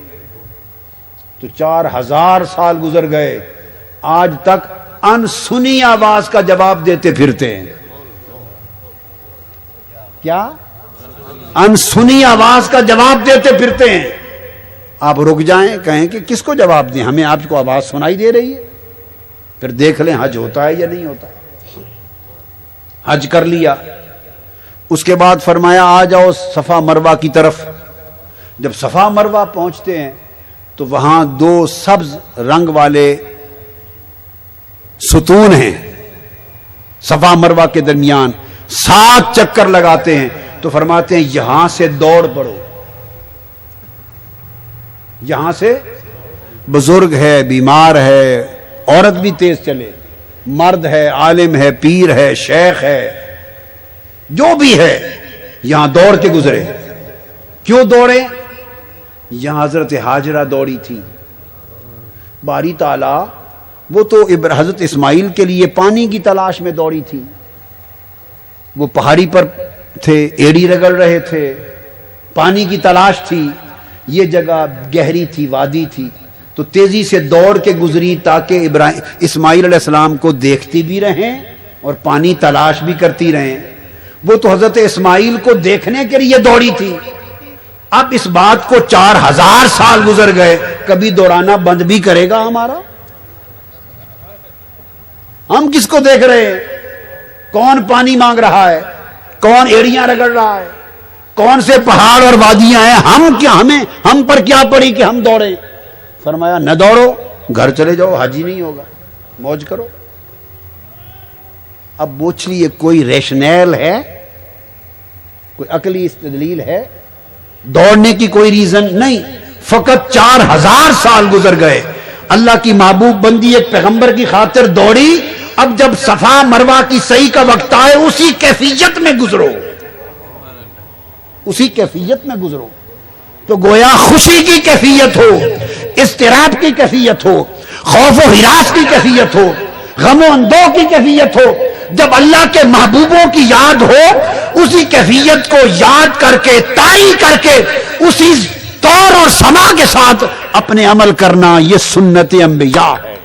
تو 4,000 سال گزر گئے، آج تک انسنی آواز کا جواب دیتے پھرتے ہیں۔ کیا؟ انسنی آواز کا جواب دیتے پھرتے ہیں۔ آپ رک جائیں، کہیں کہ کس کو جواب دیں، ہمیں آپ کو آواز سنائی دے رہی ہے، پھر دیکھ لیں حج ہوتا ہے یا نہیں ہوتا۔ حج کر لیا، اس کے بعد فرمایا آ جاؤ صفا مروہ کی طرف۔ جب صفا مروہ پہنچتے ہیں تو وہاں 2 سبز رنگ والے ستون ہیں، صفا مروہ کے درمیان 7 چکر لگاتے ہیں، تو فرماتے ہیں یہاں سے دوڑ پڑو، یہاں سے بزرگ ہے، بیمار ہے، عورت بھی تیز چلے، مرد ہے، عالم ہے، پیر ہے، شیخ ہے، جو بھی ہے، یہاں دوڑ کے گزرے. کیوں دوڑے؟ یہاں حضرت ہاجرہ دوڑی تھی. باری تعالیٰ وہ تو حضرت اسماعیل کے لیے پانی کی تلاش میں دوڑی تھی. وہ پہاڑی پر تھے، ایڑی رگڑ رہے تھے، پانی کی تلاش تھی. یہ جگہ گہری تھی، وادی تھی، تو تیزی سے دوڑ کے گزری تاکہ اسماعیل علیہ السلام کو دیکھتی بھی رہیں اور پانی تلاش بھی کرتی رہیں. وہ تو حضرت اسماعیل کو دیکھنے کے لیے دوڑی تھی. اب اس بات کو 4000 سال گزر گئے، کبھی دوڑانا بند بھی کرے گا ہمارا؟ ہم کس کو دیکھ رہے ہیں؟ کون پانی مانگ رہا ہے؟ کون ایڑیاں رگڑ رہا ہے؟ کون سے پہاڑ اور وادیاں ہیں؟ ہم پر کیا پڑی کہ ہم دوڑیں؟ فرمایا نہ دوڑو، گھر چلے جاؤ، حج ہی نہیں ہوگا، موج کرو. اب پوچھ لیے کوئی ریشنیل ہے، کوئی عقلی استدلیل ہے؟ دوڑنے کی کوئی ریزن نہیں. فقط 4000 سال گزر گئے، اللہ کی محبوب بندی ایک پیغمبر کی خاطر دوڑی. اب جب صفا مروہ کی سعی کا وقت آئے، اسی کیفیت میں گزرو، اسی کیفیت میں گزرو. تو گویا خوشی کی کیفیت ہو، اضطراب کی کیفیت ہو، خوف و ہراس کی کیفیت ہو، غم و اندوہ کی کیفیت ہو، جب اللہ کے محبوبوں کی یاد ہو، اسی کیفیت کو یاد کر کے، طاری کر کے، اسی طور اور سما کے ساتھ اپنے عمل کرنا، یہ سنت انبیاء ہے.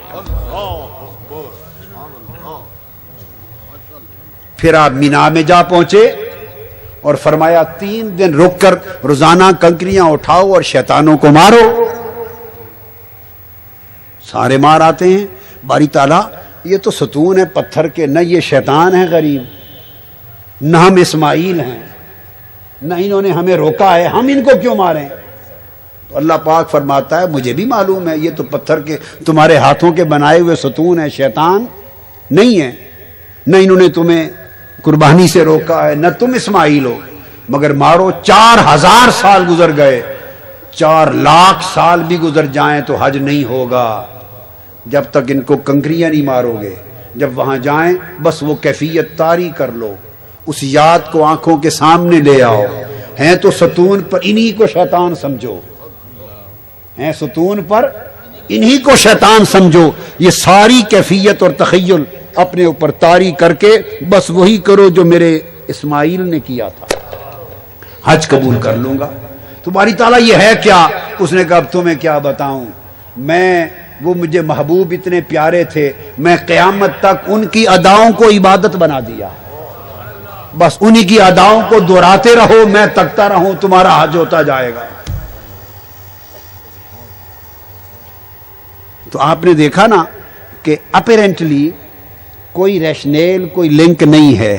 پھر آپ مینا میں جا پہنچے اور فرمایا 3 دن رک کر روزانہ کنکریاں اٹھاؤ اور شیطانوں کو مارو. سارے مار آتے ہیں. باری تعالیٰ یہ تو ستون ہے پتھر کے، نہ یہ شیطان ہے غریب، نہ ہم اسماعیل ہیں، نہ انہوں نے ہمیں روکا ہے، ہم ان کو کیوں ماریں؟ تو اللہ پاک فرماتا ہے مجھے بھی معلوم ہے، یہ تو پتھر کے تمہارے ہاتھوں کے بنائے ہوئے ستون ہے، شیطان نہیں ہے. نہ انہوں نے تمہیں قربانی سے روکا ہے، نہ تم اسماعیل ہو، مگر مارو. 4000 سال گزر گئے، 4 لاکھ سال بھی گزر جائیں تو حج نہیں ہوگا جب تک ان کو کنکریاں نہیں مارو گے. جب وہاں جائیں بس وہ کیفیت طاری کر لو، اس یاد کو آنکھوں کے سامنے لے آؤ. ہیں تو ستون پر انہی کو شیطان سمجھو، ہیں ستون پر انہی کو شیطان سمجھو. یہ ساری کیفیت اور تخیل اپنے اوپر طاری کر کے بس وہی کرو جو میرے اسماعیل نے کیا تھا، حج قبول کر لوں گا. تو باری تعالیٰ یہ ہے کیا؟ اس نے کہا اب تمہیں کیا بتاؤں، وہ مجھے محبوب اتنے پیارے تھے، میں قیامت تک ان کی اداؤں کو عبادت بنا دیا. بس انہی کی اداؤں کو دہراتے رہو، میں تکتا رہوں، تمہارا حج ہوتا جائے گا. تو آپ نے دیکھا نا کہ اپیرنٹلی کوئی ریشنیل، کوئی لنک نہیں ہے،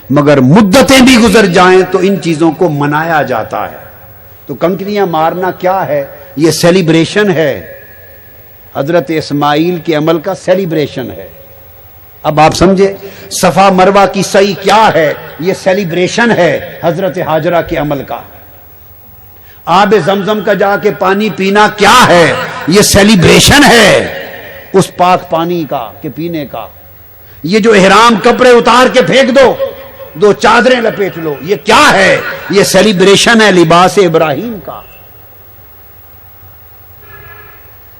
مگر مدتیں بھی گزر جائیں تو ان چیزوں کو منایا جاتا ہے. تو کنکریاں مارنا کیا ہے؟ یہ سیلیبریشن ہے، حضرت اسماعیل کے عمل کا سیلیبریشن ہے. اب آپ سمجھے صفا مروہ کی سعی کیا ہے؟ یہ سیلیبریشن ہے حضرت ہاجرہ کے عمل کا. آب زمزم کا جا کے پانی پینا کیا ہے؟ یہ سیلیبریشن ہے اس پاک پانی کا کہ پینے کا. یہ جو احرام کپڑے اتار کے پھینک دو، 2 چادریں لپیٹ لو، یہ کیا ہے؟ یہ سیلیبریشن ہے لباس ابراہیم کا.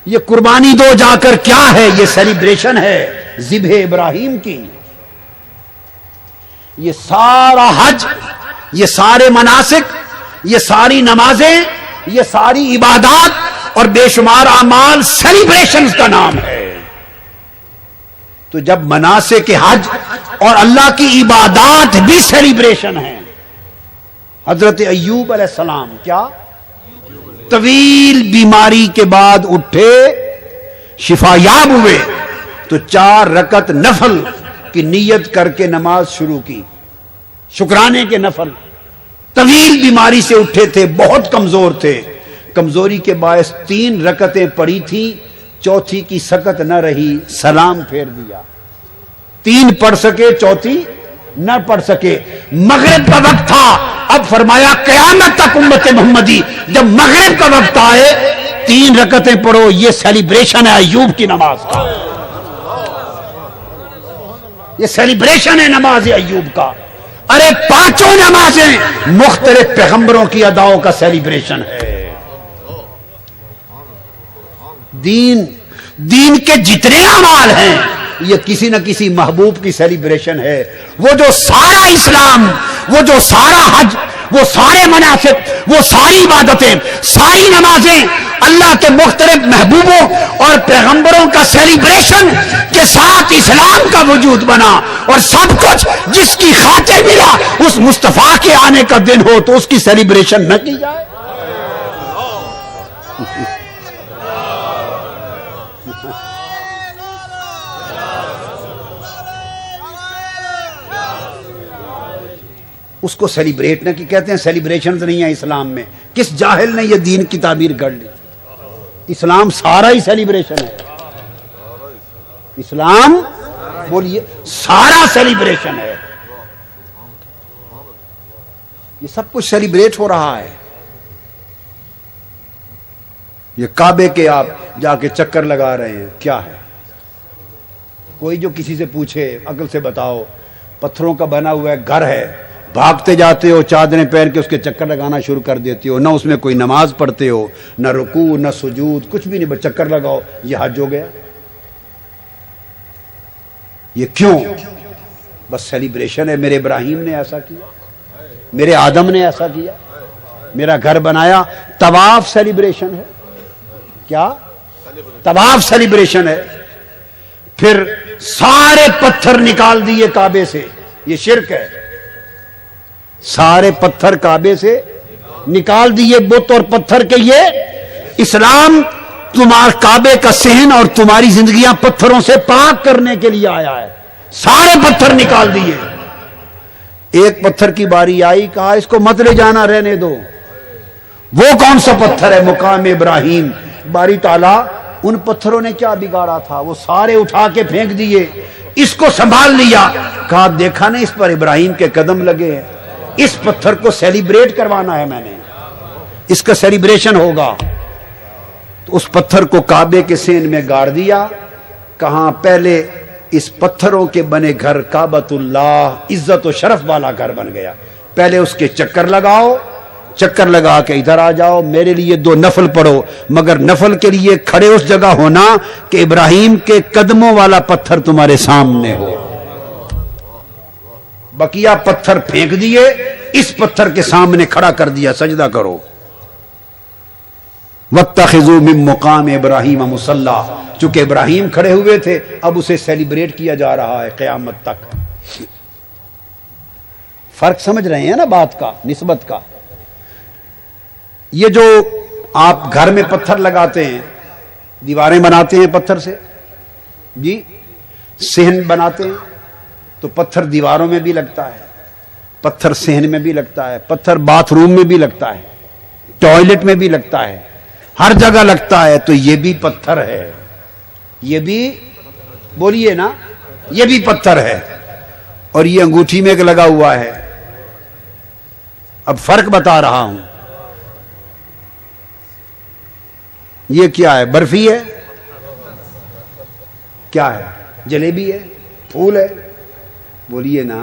یہ قربانی دو جا کر کیا ہے؟ یہ سیلیبریشن ہے ذبح ابراہیم کی. یہ سارا حج، یہ سارے مناسک، یہ ساری نمازیں، یہ ساری عبادات اور بے شمار اعمال سیلیبریشنز کا نام ہے. تو جب مناسک حج اور اللہ کی عبادات بھی سیلیبریشن ہیں. حضرت ایوب علیہ السلام کیا طویل بیماری کے بعد اٹھے، شفا یاب ہوئے، تو 4 رکعت نفل کی نیت کر کے نماز شروع کی، شکرانے کے نفل. طویل بیماری سے اٹھے تھے، بہت کمزور تھے، کمزوری کے باعث 3 رکعتیں پڑھی تھی، چوتھی کی سکت نہ رہی، سلام پھیر دیا. 3 پڑھ سکے، چوتھی نہ پڑھ سکے. مغرب کا وقت تھا، اب فرمایا قیامت تک امت محمدی جب مغرب کا وقت آئے 3 رکعتیں پڑھو. یہ سیلیبریشن ہے ایوب کی نماز کا. یہ سیلیبریشن ہے نماز ایوب کا. ارے پانچوں نمازیں مختلف پیغمبروں کی اداؤں کا سیلیبریشن ہے. دین کے جتنے اعمال ہیں یہ کسی نہ کسی محبوب کی سیلیبریشن ہے. وہ جو سارا اسلام، وہ جو سارا حج، وہ سارے مناسک، وہ ساری عبادتیں، ساری نمازیں اللہ کے مختلف محبوبوں اور پیغمبروں کا سیلیبریشن کے ساتھ اسلام کا وجود بنا، اور سب کچھ جس کی خاطر ملا اس مصطفیٰ کے آنے کا دن ہو تو اس کی سیلیبریشن نہ کی جائے. اس کو سیلیبریٹ نہ کی کہتے ہیں. سیلیبریشن نہیں ہے اسلام میں. کس جاہل نے یہ دین کی تعبیر کر لی؟ اسلام سارا ہی سیلیبریشن ہے. اسلام بولیے سارا سیلیبریشن ہے. یہ سب کچھ سیلیبریٹ ہو رہا ہے. یہ کعبے کے آپ جا کے چکر لگا رہے ہیں، کیا ہے؟ کوئی جو کسی سے پوچھے عقل سے بتاؤ، پتھروں کا بنا ہوا ہے گھر ہے، بھاگتے جاتے ہو، چادریں پہن کے اس کے چکر لگانا شروع کر دیتے ہو، نہ اس میں کوئی نماز پڑھتے ہو، نہ رکوع نہ سجود، کچھ بھی نہیں، بس چکر لگاؤ. یہ حج ہو گیا. یہ کیوں؟ بس سیلیبریشن ہے. میرے ابراہیم نے ایسا کیا، میرے آدم نے ایسا کیا، میرا گھر بنایا. طواف سیلیبریشن ہے. کیا؟ طواف سیلیبریشن ہے. پھر سارے پتھر نکال دیے کعبے سے، یہ شرک ہے. سارے پتھر کعبے سے نکال دیے، بت اور پتھر کے. یہ اسلام تمہارے کعبے کا صحن اور تمہاری زندگیاں پتھروں سے پاک کرنے کے لیے آیا ہے. سارے پتھر نکال دیے. ایک پتھر کی باری آئی، کہا اس کو مت لے جانا، رہنے دو. وہ کون سا پتھر ہے؟ مقام ابراہیم. باری تعالیٰ ان پتھروں نے کیا بگاڑا تھا؟ وہ سارے اٹھا کے پھینک دیے. اس کو سنبھال لیا، کہا دیکھا نہیں اس پر ابراہیم کے قدم لگے ہیں، اس پتھر کو سیلیبریٹ کروانا ہے میں نے، اس کا سیلیبریشن ہوگا. تو اس پتھر کو کعبے کے صحن میں گاڑ دیا. کہاں؟ پہلے اس پتھروں کے بنے گھر کعبۃ اللہ عزت و شرف والا گھر بن گیا. پہلے اس کے چکر لگاؤ، چکر لگا کے ادھر آ جاؤ، میرے لیے 2 نفل پڑھو، مگر نفل کے لیے کھڑے اس جگہ ہونا کہ ابراہیم کے قدموں والا پتھر تمہارے سامنے ہو. بقیہ پتھر پھینک دیے، اس پتھر کے سامنے کھڑا کر دیا، سجدہ کرو. وَاتَّخِذُوا مِن مُقَامِ ابراہیم مُصَلَّى. چونکہ ابراہیم کھڑے ہوئے تھے، اب اسے سیلیبریٹ کیا جا رہا ہے قیامت تک. فرق سمجھ رہے ہیں نا بات کا، نسبت کا؟ یہ جو آپ گھر میں پتھر لگاتے ہیں، دیواریں بناتے ہیں پتھر سے، جی صحن بناتے ہیں، تو پتھر دیواروں میں بھی لگتا ہے، پتھر صحن میں بھی لگتا ہے، پتھر باتھ روم میں بھی لگتا ہے، ٹوائلٹ میں بھی لگتا ہے، ہر جگہ لگتا ہے. تو یہ بھی پتھر ہے. یہ بھی بولیے نا، یہ بھی پتھر ہے. اور یہ انگوٹھی میں لگا ہوا ہے. اب فرق بتا رہا ہوں. یہ کیا ہے؟ برفی ہے؟ کیا ہے؟ جلیبی ہے؟ پھول ہے؟ بولیے نا.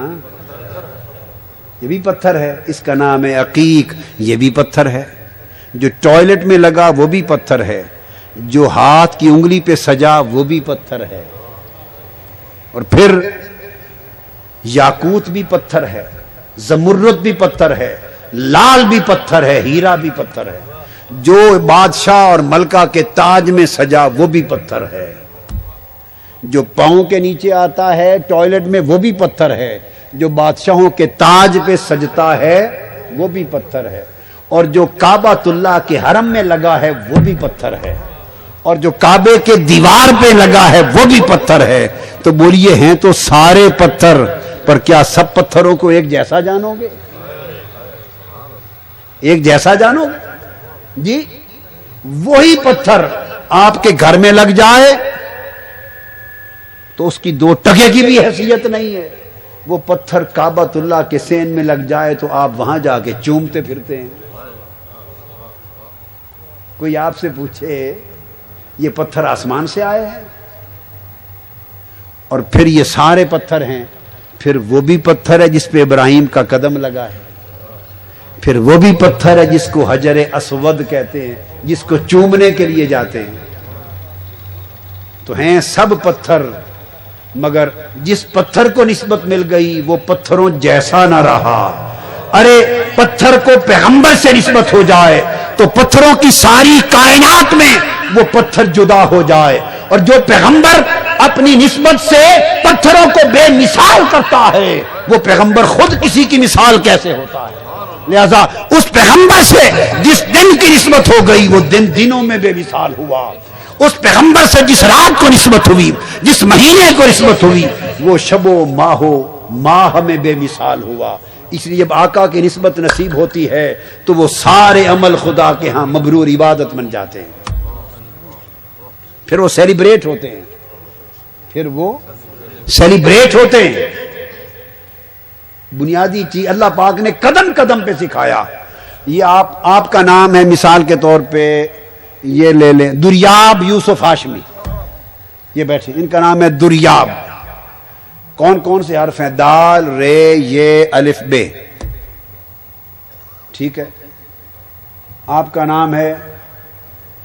یہ بھی پتھر ہے. اس کا نام ہے عقیق. یہ بھی پتھر ہے. جو ٹوائلٹ میں لگا وہ بھی پتھر ہے. جو ہاتھ کی انگلی پہ سجا وہ بھی پتھر ہے. اور پھر یاقوت بھی پتھر ہے، زمرد بھی پتھر ہے، لال بھی پتھر ہے، ہیرا بھی پتھر ہے. جو بادشاہ اور ملکہ کے تاج میں سجا وہ بھی پتھر ہے. جو پاؤں کے نیچے آتا ہے ٹوائلٹ میں وہ بھی پتھر ہے. جو بادشاہوں کے تاج پہ سجتا ہے وہ بھی پتھر ہے. اور جو کعبۃ اللہ کے حرم میں لگا ہے وہ بھی پتھر ہے. اور جو کعبے کے دیوار پہ لگا ہے وہ بھی پتھر ہے. تو بولیے ہیں تو سارے پتھر، پر کیا سب پتھروں کو ایک جیسا جانو گے؟ ایک جیسا جانو گے؟ جی وہی پتھر آپ کے گھر میں لگ جائے تو اس کی 2 ٹکے کی بھی حیثیت نہیں ہے. وہ پتھر کعبۃ اللہ کے صحن میں لگ جائے تو آپ وہاں جا کے چومتے پھرتے ہیں. کوئی آپ سے پوچھے یہ پتھر آسمان سے آئے ہیں؟ اور پھر یہ سارے پتھر ہیں، پھر وہ بھی پتھر ہے جس پہ ابراہیم کا قدم لگا ہے، پھر وہ بھی پتھر ہے جس کو حجر اسود کہتے ہیں، جس کو چومنے کے لیے جاتے ہیں۔ تو ہیں سب پتھر، مگر جس پتھر کو نسبت مل گئی وہ پتھروں جیسا نہ رہا۔ ارے پتھر کو پیغمبر سے نسبت ہو جائے تو پتھروں کی ساری کائنات میں وہ پتھر جدا ہو جائے، اور جو پیغمبر اپنی نسبت سے پتھروں کو بے مثال کرتا ہے وہ پیغمبر خود کسی کی مثال کیسے ہوتا ہے؟ لہذا اس پیغمبر سے جس دن کی نسبت ہو گئی وہ دن دنوں میں بے مثال ہوا، اس پیغمبر سے جس رات کو نسبت ہوئی، جس مہینے کو نسبت ہوئی، وہ شب و ماہ میں بے مثال ہوا۔ اس لیے جب آقا کی نسبت نصیب ہوتی ہے تو وہ سارے عمل خدا کے ہاں مبرور عبادت بن جاتے ہیں، پھر وہ سیلیبریٹ ہوتے ہیں، پھر وہ سیلیبریٹ ہوتے ہیں۔ بنیادی چیز اللہ پاک نے قدم قدم پہ سکھایا۔ یہ آپ کا نام ہے مثال کے طور پہ، یہ لے لیں دریاب یوسف ہاشمی، یہ بیٹھے، ان کا نام ہے دریاب۔ کون کون سے حرف ہیں؟ دال، رے، یہ، الف، بے، ٹھیک ہے۔ آپ کا نام ہے،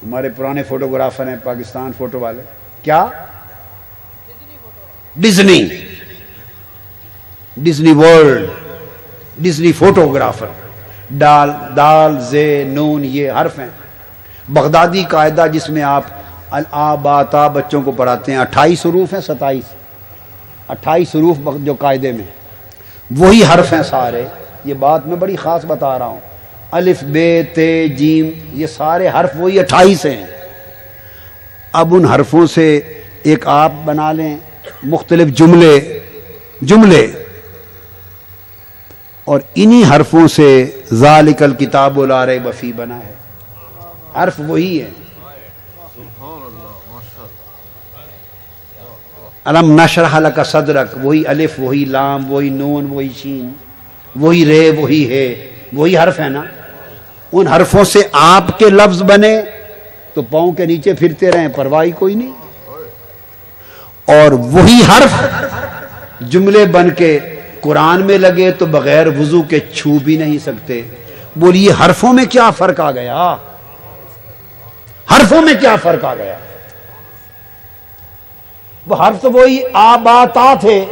ہمارے پرانے فوٹوگرافر ہیں پاکستان فوٹو والے، کیا؟ Disney, Disney world, Disney photographer. دال، زے، نون، یہ حرف ہیں۔ بغدادی قاعدہ جس میں آپ الآباتا بچوں کو پڑھاتے ہیں، 28 حروف ہیں، 28 حروف جو قاعدے میں، وہی حرف ہیں سارے۔ یہ بات میں بڑی خاص بتا رہا ہوں، الف، بے، تے، جیم، یہ سارے حرف وہی 28 ہیں۔ اب ان حرفوں سے ایک آپ بنا لیں مختلف جملے، اور انہی حرفوں سے ذالک الکتاب لا ریب فیہ بنا ہے، حرف وہی ہے۔ علم نشرح لک صدرک، وہی الف، وہی لام، وہی نون، وہی شین، وہی رے، وہی ہے، وہی حرف ہے نا۔ ان حرفوں سے آپ کے لفظ بنے تو پاؤں کے نیچے پھرتے رہیں، پرواہ کوئی نہیں، اور وہی حرف جملے بن کے قرآن میں لگے تو بغیر وضو کے چھو بھی نہیں سکتے۔ بولیے حرفوں میں کیا فرق آ گیا؟ حرفوں میں کیا فرق آ گیا؟ وہ حرف تو وہی آباتا تھے،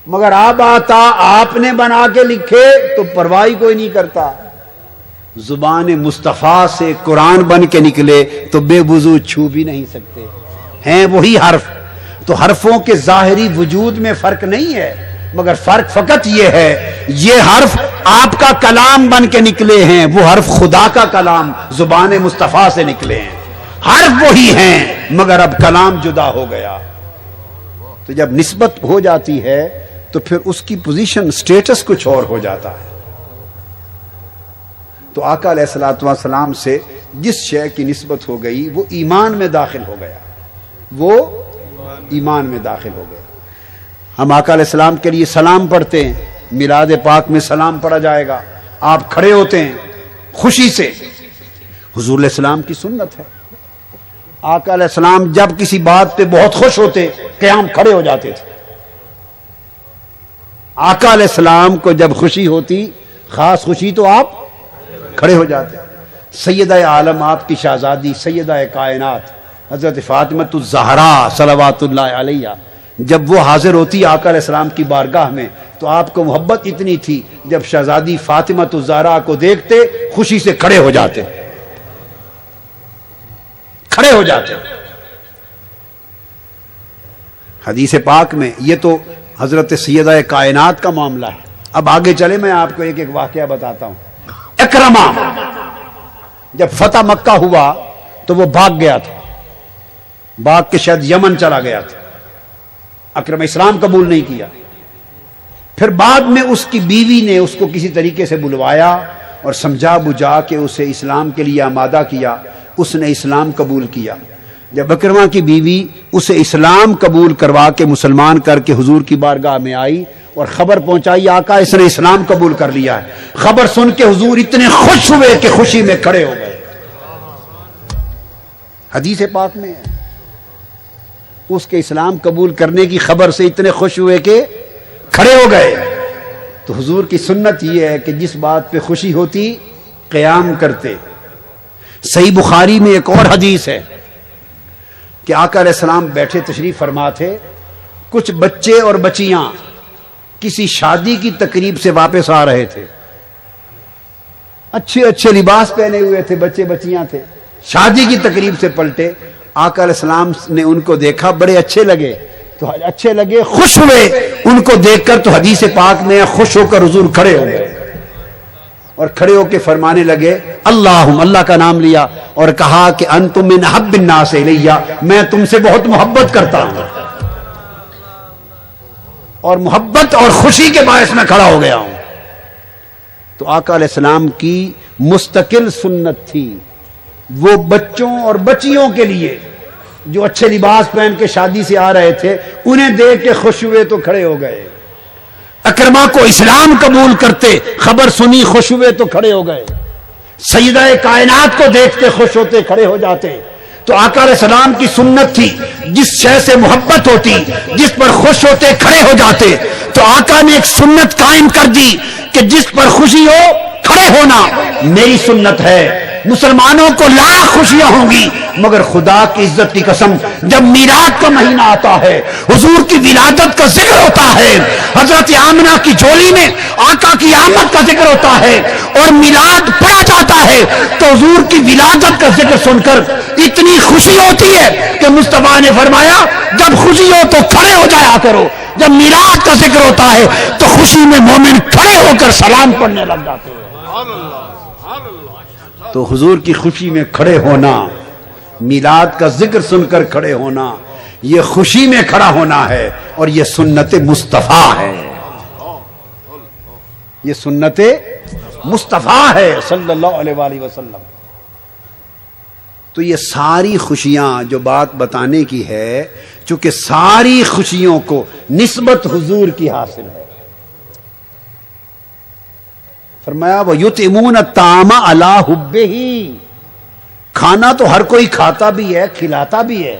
مگر آباتا آپ نے بنا کے لکھے تو پرواہ کوئی نہیں کرتا۔ زبان مصطفیٰ سے قرآن بن کے نکلے تو بے وضو چھو بھی نہیں سکتے، ہیں وہی حرف۔ تو حرفوں کے ظاہری وجود میں فرق نہیں ہے، مگر فرق فقط یہ ہے، یہ حرف آپ کا کلام بن کے نکلے ہیں، وہ حرف خدا کا کلام زبان مصطفیٰ سے نکلے ہیں۔ حرف وہی ہیں مگر اب کلام جدا ہو گیا۔ تو جب نسبت ہو جاتی ہے تو پھر اس کی پوزیشن، سٹیٹس کچھ اور ہو جاتا ہے۔ تو آقا علیہ الصلوۃ والسلام سے جس شے کی نسبت ہو گئی وہ ایمان میں داخل ہو گیا، وہ ایمان میں داخل ہو گیا۔ ہم آقا علیہ السلام کے لیے سلام پڑھتے ہیں، میلاد پاک میں سلام پڑھا جائے گا، آپ کھڑے ہوتے ہیں خوشی سے، حضور علیہ السلام کی سنت ہے۔ آقا علیہ السلام جب کسی بات پہ بہت خوش ہوتے قیام کھڑے ہو جاتے تھے۔ آقا علیہ السلام کو جب خوشی ہوتی، خاص خوشی، تو آپ کھڑے ہو جاتے۔ سیدہ عالم، آپ کی شہزادی، سیدہ کائنات حضرت فاطمہ الزہرا صلوات اللہ علیہ، جب وہ حاضر ہوتی آقا علیہ السلام کی بارگاہ میں تو آپ کو محبت اتنی تھی، جب شہزادی فاطمہ الزہرا کو دیکھتے خوشی سے کھڑے ہو جاتے، کھڑے ہو جاتے۔ حدیث پاک میں یہ تو حضرت سیدہ کائنات کا معاملہ ہے۔ اب آگے چلے، میں آپ کو ایک ایک واقعہ بتاتا ہوں۔ اکرمہ جب فتح مکہ ہوا تو وہ بھاگ گیا تھا، بھاگ کے شاید یمن چلا گیا تھا، اکرم اسلام قبول نہیں کیا۔ پھر بعد میں اس کی بیوی نے اس کو کسی طریقے سے بلوایا اور سمجھا بجھا کے اسے اسلام کے لیے آمادہ کیا، اس نے اسلام قبول کیا۔ جب اکرمہ کی بیوی اسے اسلام قبول کروا کے مسلمان کر کے حضور کی بارگاہ میں آئی اور خبر پہنچائی آقا اس نے اسلام قبول کر لیا ہے، خبر سن کے حضور اتنے خوش ہوئے کہ خوشی میں کھڑے ہو گئے۔ حدیث پاک میں ہے، اس کے اسلام قبول کرنے کی خبر سے اتنے خوش ہوئے کہ کھڑے ہو گئے. تو حضور کی سنت یہ ہے کہ جس بات پہ خوشی ہوتی قیام کرتے. صحیح بخاری میں ایک اور حدیث ہے کہ آقا علیہ السلام بیٹھے تشریف فرما تھے, کچھ بچے اور بچیاں کسی شادی کی تقریب سے واپس آ رہے تھے, اچھے اچھے لباس پہنے ہوئے تھے, بچے بچیاں تھے, شادی کی تقریب سے پلٹے. آقا علیہ السلام نے ان کو دیکھا, بڑے اچھے لگے, تو اچھے لگے, خوش ہوئے ان کو دیکھ کر. تو حدیث پاک میں خوش ہو کر حضور کھڑے ہو گئے اور کھڑے ہو کے فرمانے لگے اللہم, اللہ کا نام لیا اور کہا کہ انتم من احب الناس الیہ, میں تم سے بہت محبت کرتا ہوں اور محبت اور خوشی کے باعث میں کھڑا ہو گیا ہوں. تو آقا علیہ السلام کی مستقل سنت تھی, وہ بچوں اور بچیوں کے لیے جو اچھے لباس پہن کے شادی سے آ رہے تھے, انہیں دیکھ کے خوش ہوئے تو کھڑے ہو گئے. اکرما کو اسلام قبول کرتے, خبر سنی خوش ہوئے تو کھڑے ہو گئے. سیدہ کائنات کو دیکھتے خوش ہوتے کھڑے ہو جاتے. تو آقا علیہ السلام کی سنت تھی, جس شے سے محبت ہوتی, جس پر خوش ہوتے کھڑے ہو جاتے. تو آقا نے ایک سنت قائم کر دی کہ جس پر خوشی ہو کھڑے ہونا میری سنت ہے. مسلمانوں کو لاکھ خوشیاں ہوں گی, مگر خدا کی عزت کی قسم جب میلاد کا مہینہ آتا ہے, حضور کی ولادت کا ذکر ہوتا ہے, حضرت آمنہ کی جھولی میں آقا کی آمد کا ذکر ہوتا ہے اور میلاد پڑھا جاتا ہے, تو حضور کی ولادت کا ذکر سن کر اتنی خوشی ہوتی ہے کہ مصطفیٰ نے فرمایا جب خوشی ہو تو کھڑے ہو جایا کرو. جب میلاد کا ذکر ہوتا ہے تو خوشی میں مومن کھڑے ہو کر سلام پڑھنے لگ جاتے ہیں. تو حضور کی خوشی میں کھڑے ہونا, میلاد کا ذکر سن کر کھڑے ہونا, یہ خوشی میں کھڑا ہونا ہے اور یہ سنت مصطفیٰ ہے. یہ سنت مصطفیٰ ہے صلی اللہ علیہ وآلہ وسلم. تو یہ ساری خوشیاں جو بات بتانے کی ہے, چونکہ ساری خوشیوں کو نسبت حضور کی حاصل ہے. فرمایا وَيُطْعِمُونَ الطَّعَامَ عَلَىٰ حُبِّهِ, کھانا تو ہر کوئی کھاتا بھی ہے, کھلاتا بھی ہے,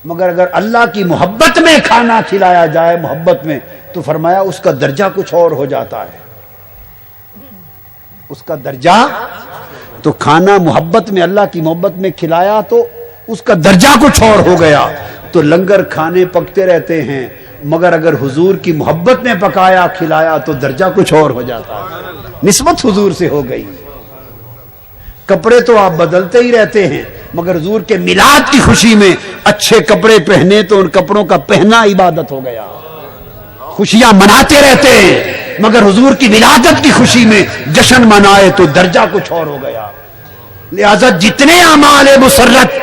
مگر اگر اللہ کی محبت میں کھانا کھلایا جائے, محبت میں, تو فرمایا اس کا درجہ کچھ اور ہو جاتا ہے. اس کا درجہ, تو کھانا محبت میں, اللہ کی محبت میں کھلایا تو اس کا درجہ کچھ اور ہو گیا. تو لنگر کھانے پکتے رہتے ہیں, مگر اگر حضور کی محبت میں پکایا کھلایا تو درجہ کچھ اور ہو جاتا ہے, نسبت حضور سے ہو گئی. کپڑے تو آپ بدلتے ہی رہتے ہیں, مگر حضور کے میلاد کی خوشی میں اچھے کپڑے پہنے تو ان کپڑوں کا پہنا عبادت ہو گیا. خوشیاں مناتے رہتے ہیں, مگر حضور کی ولادت کی خوشی میں جشن منائے تو درجہ کچھ اور ہو گیا. لہذا جتنے اعمال مسرت,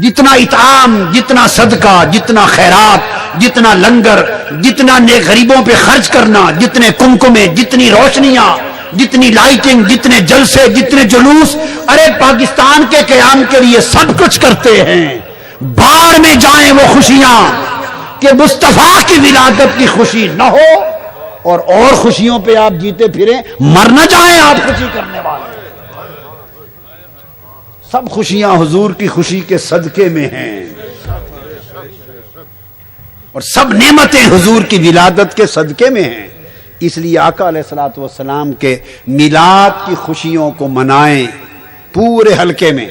جتنا اطعام, جتنا صدقہ, جتنا خیرات, جتنا لنگر, جتنا نیک غریبوں پہ خرچ کرنا, جتنے کمکمے, جتنی روشنیاں, جتنی لائٹنگ, جتنے جلسے, جتنے جلوس, ارے پاکستان کے قیام کے لیے سب کچھ کرتے ہیں. باہر میں جائیں وہ خوشیاں کہ مصطفیٰ کی ولادت کی خوشی نہ ہو اور خوشیوں پہ آپ جیتے پھریں, مر نہ جائیں آپ خوشی کرنے والے. سب خوشیاں حضور کی خوشی کے صدقے میں ہیں اور سب نعمتیں حضور کی ولادت کے صدقے میں ہیں. اس لیے آقا علیہ الصلوۃ والسلام کے میلاد کی خوشیوں کو منائیں پورے حلقے میں.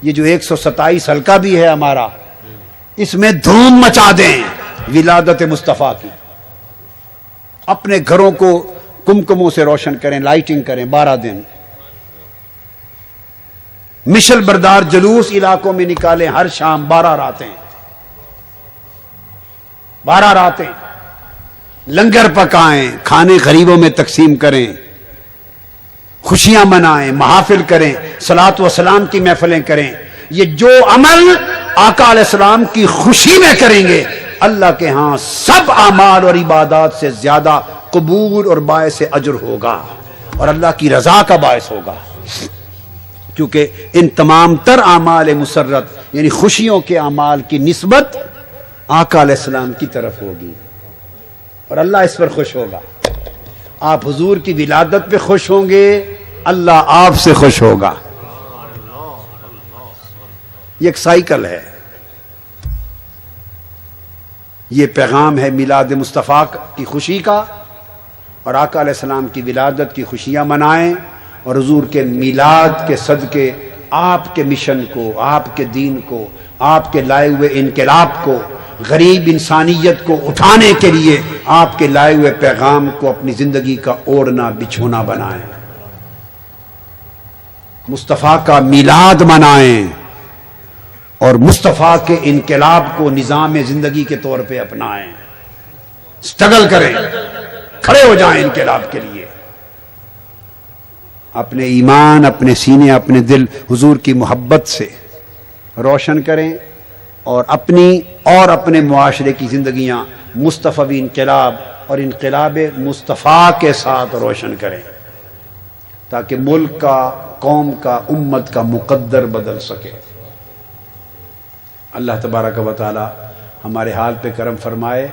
یہ جو 127 حلقہ بھی ہے ہمارا, اس میں دھوم مچا دیں ولادت مصطفیٰ کی. اپنے گھروں کو کمکموں سے روشن کریں, لائٹنگ کریں 12 دن. مشل بردار جلوس علاقوں میں نکالیں ہر شام 12 راتیں, 12 راتیں. لنگر پکائیں, کھانے غریبوں میں تقسیم کریں, خوشیاں منائیں, محافل کریں, صلاۃ و سلام کی محفلیں کریں. یہ جو عمل آقا علیہ السلام کی خوشی میں کریں گے, اللہ کے ہاں سب اعمال اور عبادات سے زیادہ قبول اور باعث اجر ہوگا اور اللہ کی رضا کا باعث ہوگا. کیونکہ ان تمام تر اعمال مسرت یعنی خوشیوں کے اعمال کی نسبت آقا علیہ السلام کی طرف ہوگی اور اللہ اس پر خوش ہوگا. آپ حضور کی ولادت پہ خوش ہوں گے, اللہ آپ سے خوش ہوگا. یہ ایک سائیکل ہے. یہ پیغام ہے میلاد مصطفیٰ کی خوشی کا، اور آقا علیہ السلام کی ولادت کی خوشیاں منائیں، اور حضور کے میلاد کے صدقے آپ کے مشن کو، آپ کے دین کو، آپ کے لائے ہوئے انقلاب کو، غریب انسانیت کو اٹھانے کے لیے آپ کے لائے ہوئے پیغام کو اپنی زندگی کا اوڑھنا بچھونا بنائیں، مصطفیٰ کا میلاد منائیں، اور مصطفیٰ کے انقلاب کو نظام زندگی کے طور پہ اپنائیں، سٹرگل کریں، کھڑے ہو جائیں انقلاب کے لیے، اپنے ایمان، اپنے سینے، اپنے دل حضور کی محبت سے روشن کریں، اور اپنی اور اپنے معاشرے کی زندگیاں مصطفی انقلاب اور انقلاب مصطفیٰ کے ساتھ روشن کریں، تاکہ ملک کا، قوم کا، امت کا مقدر بدل سکے۔ اللہ تبارک و تعالی ہمارے حال پہ کرم فرمائے،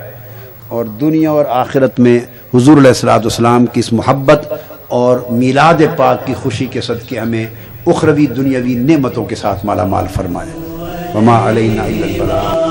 اور دنیا اور آخرت میں حضور علیہ الصلوۃ والسلام کی اس محبت اور میلاد پاک کی خوشی کے صدقے ہمیں اخروی دنیاوی نعمتوں کے ساتھ مالا مال فرمائے۔ وما علینا الا البلاغ۔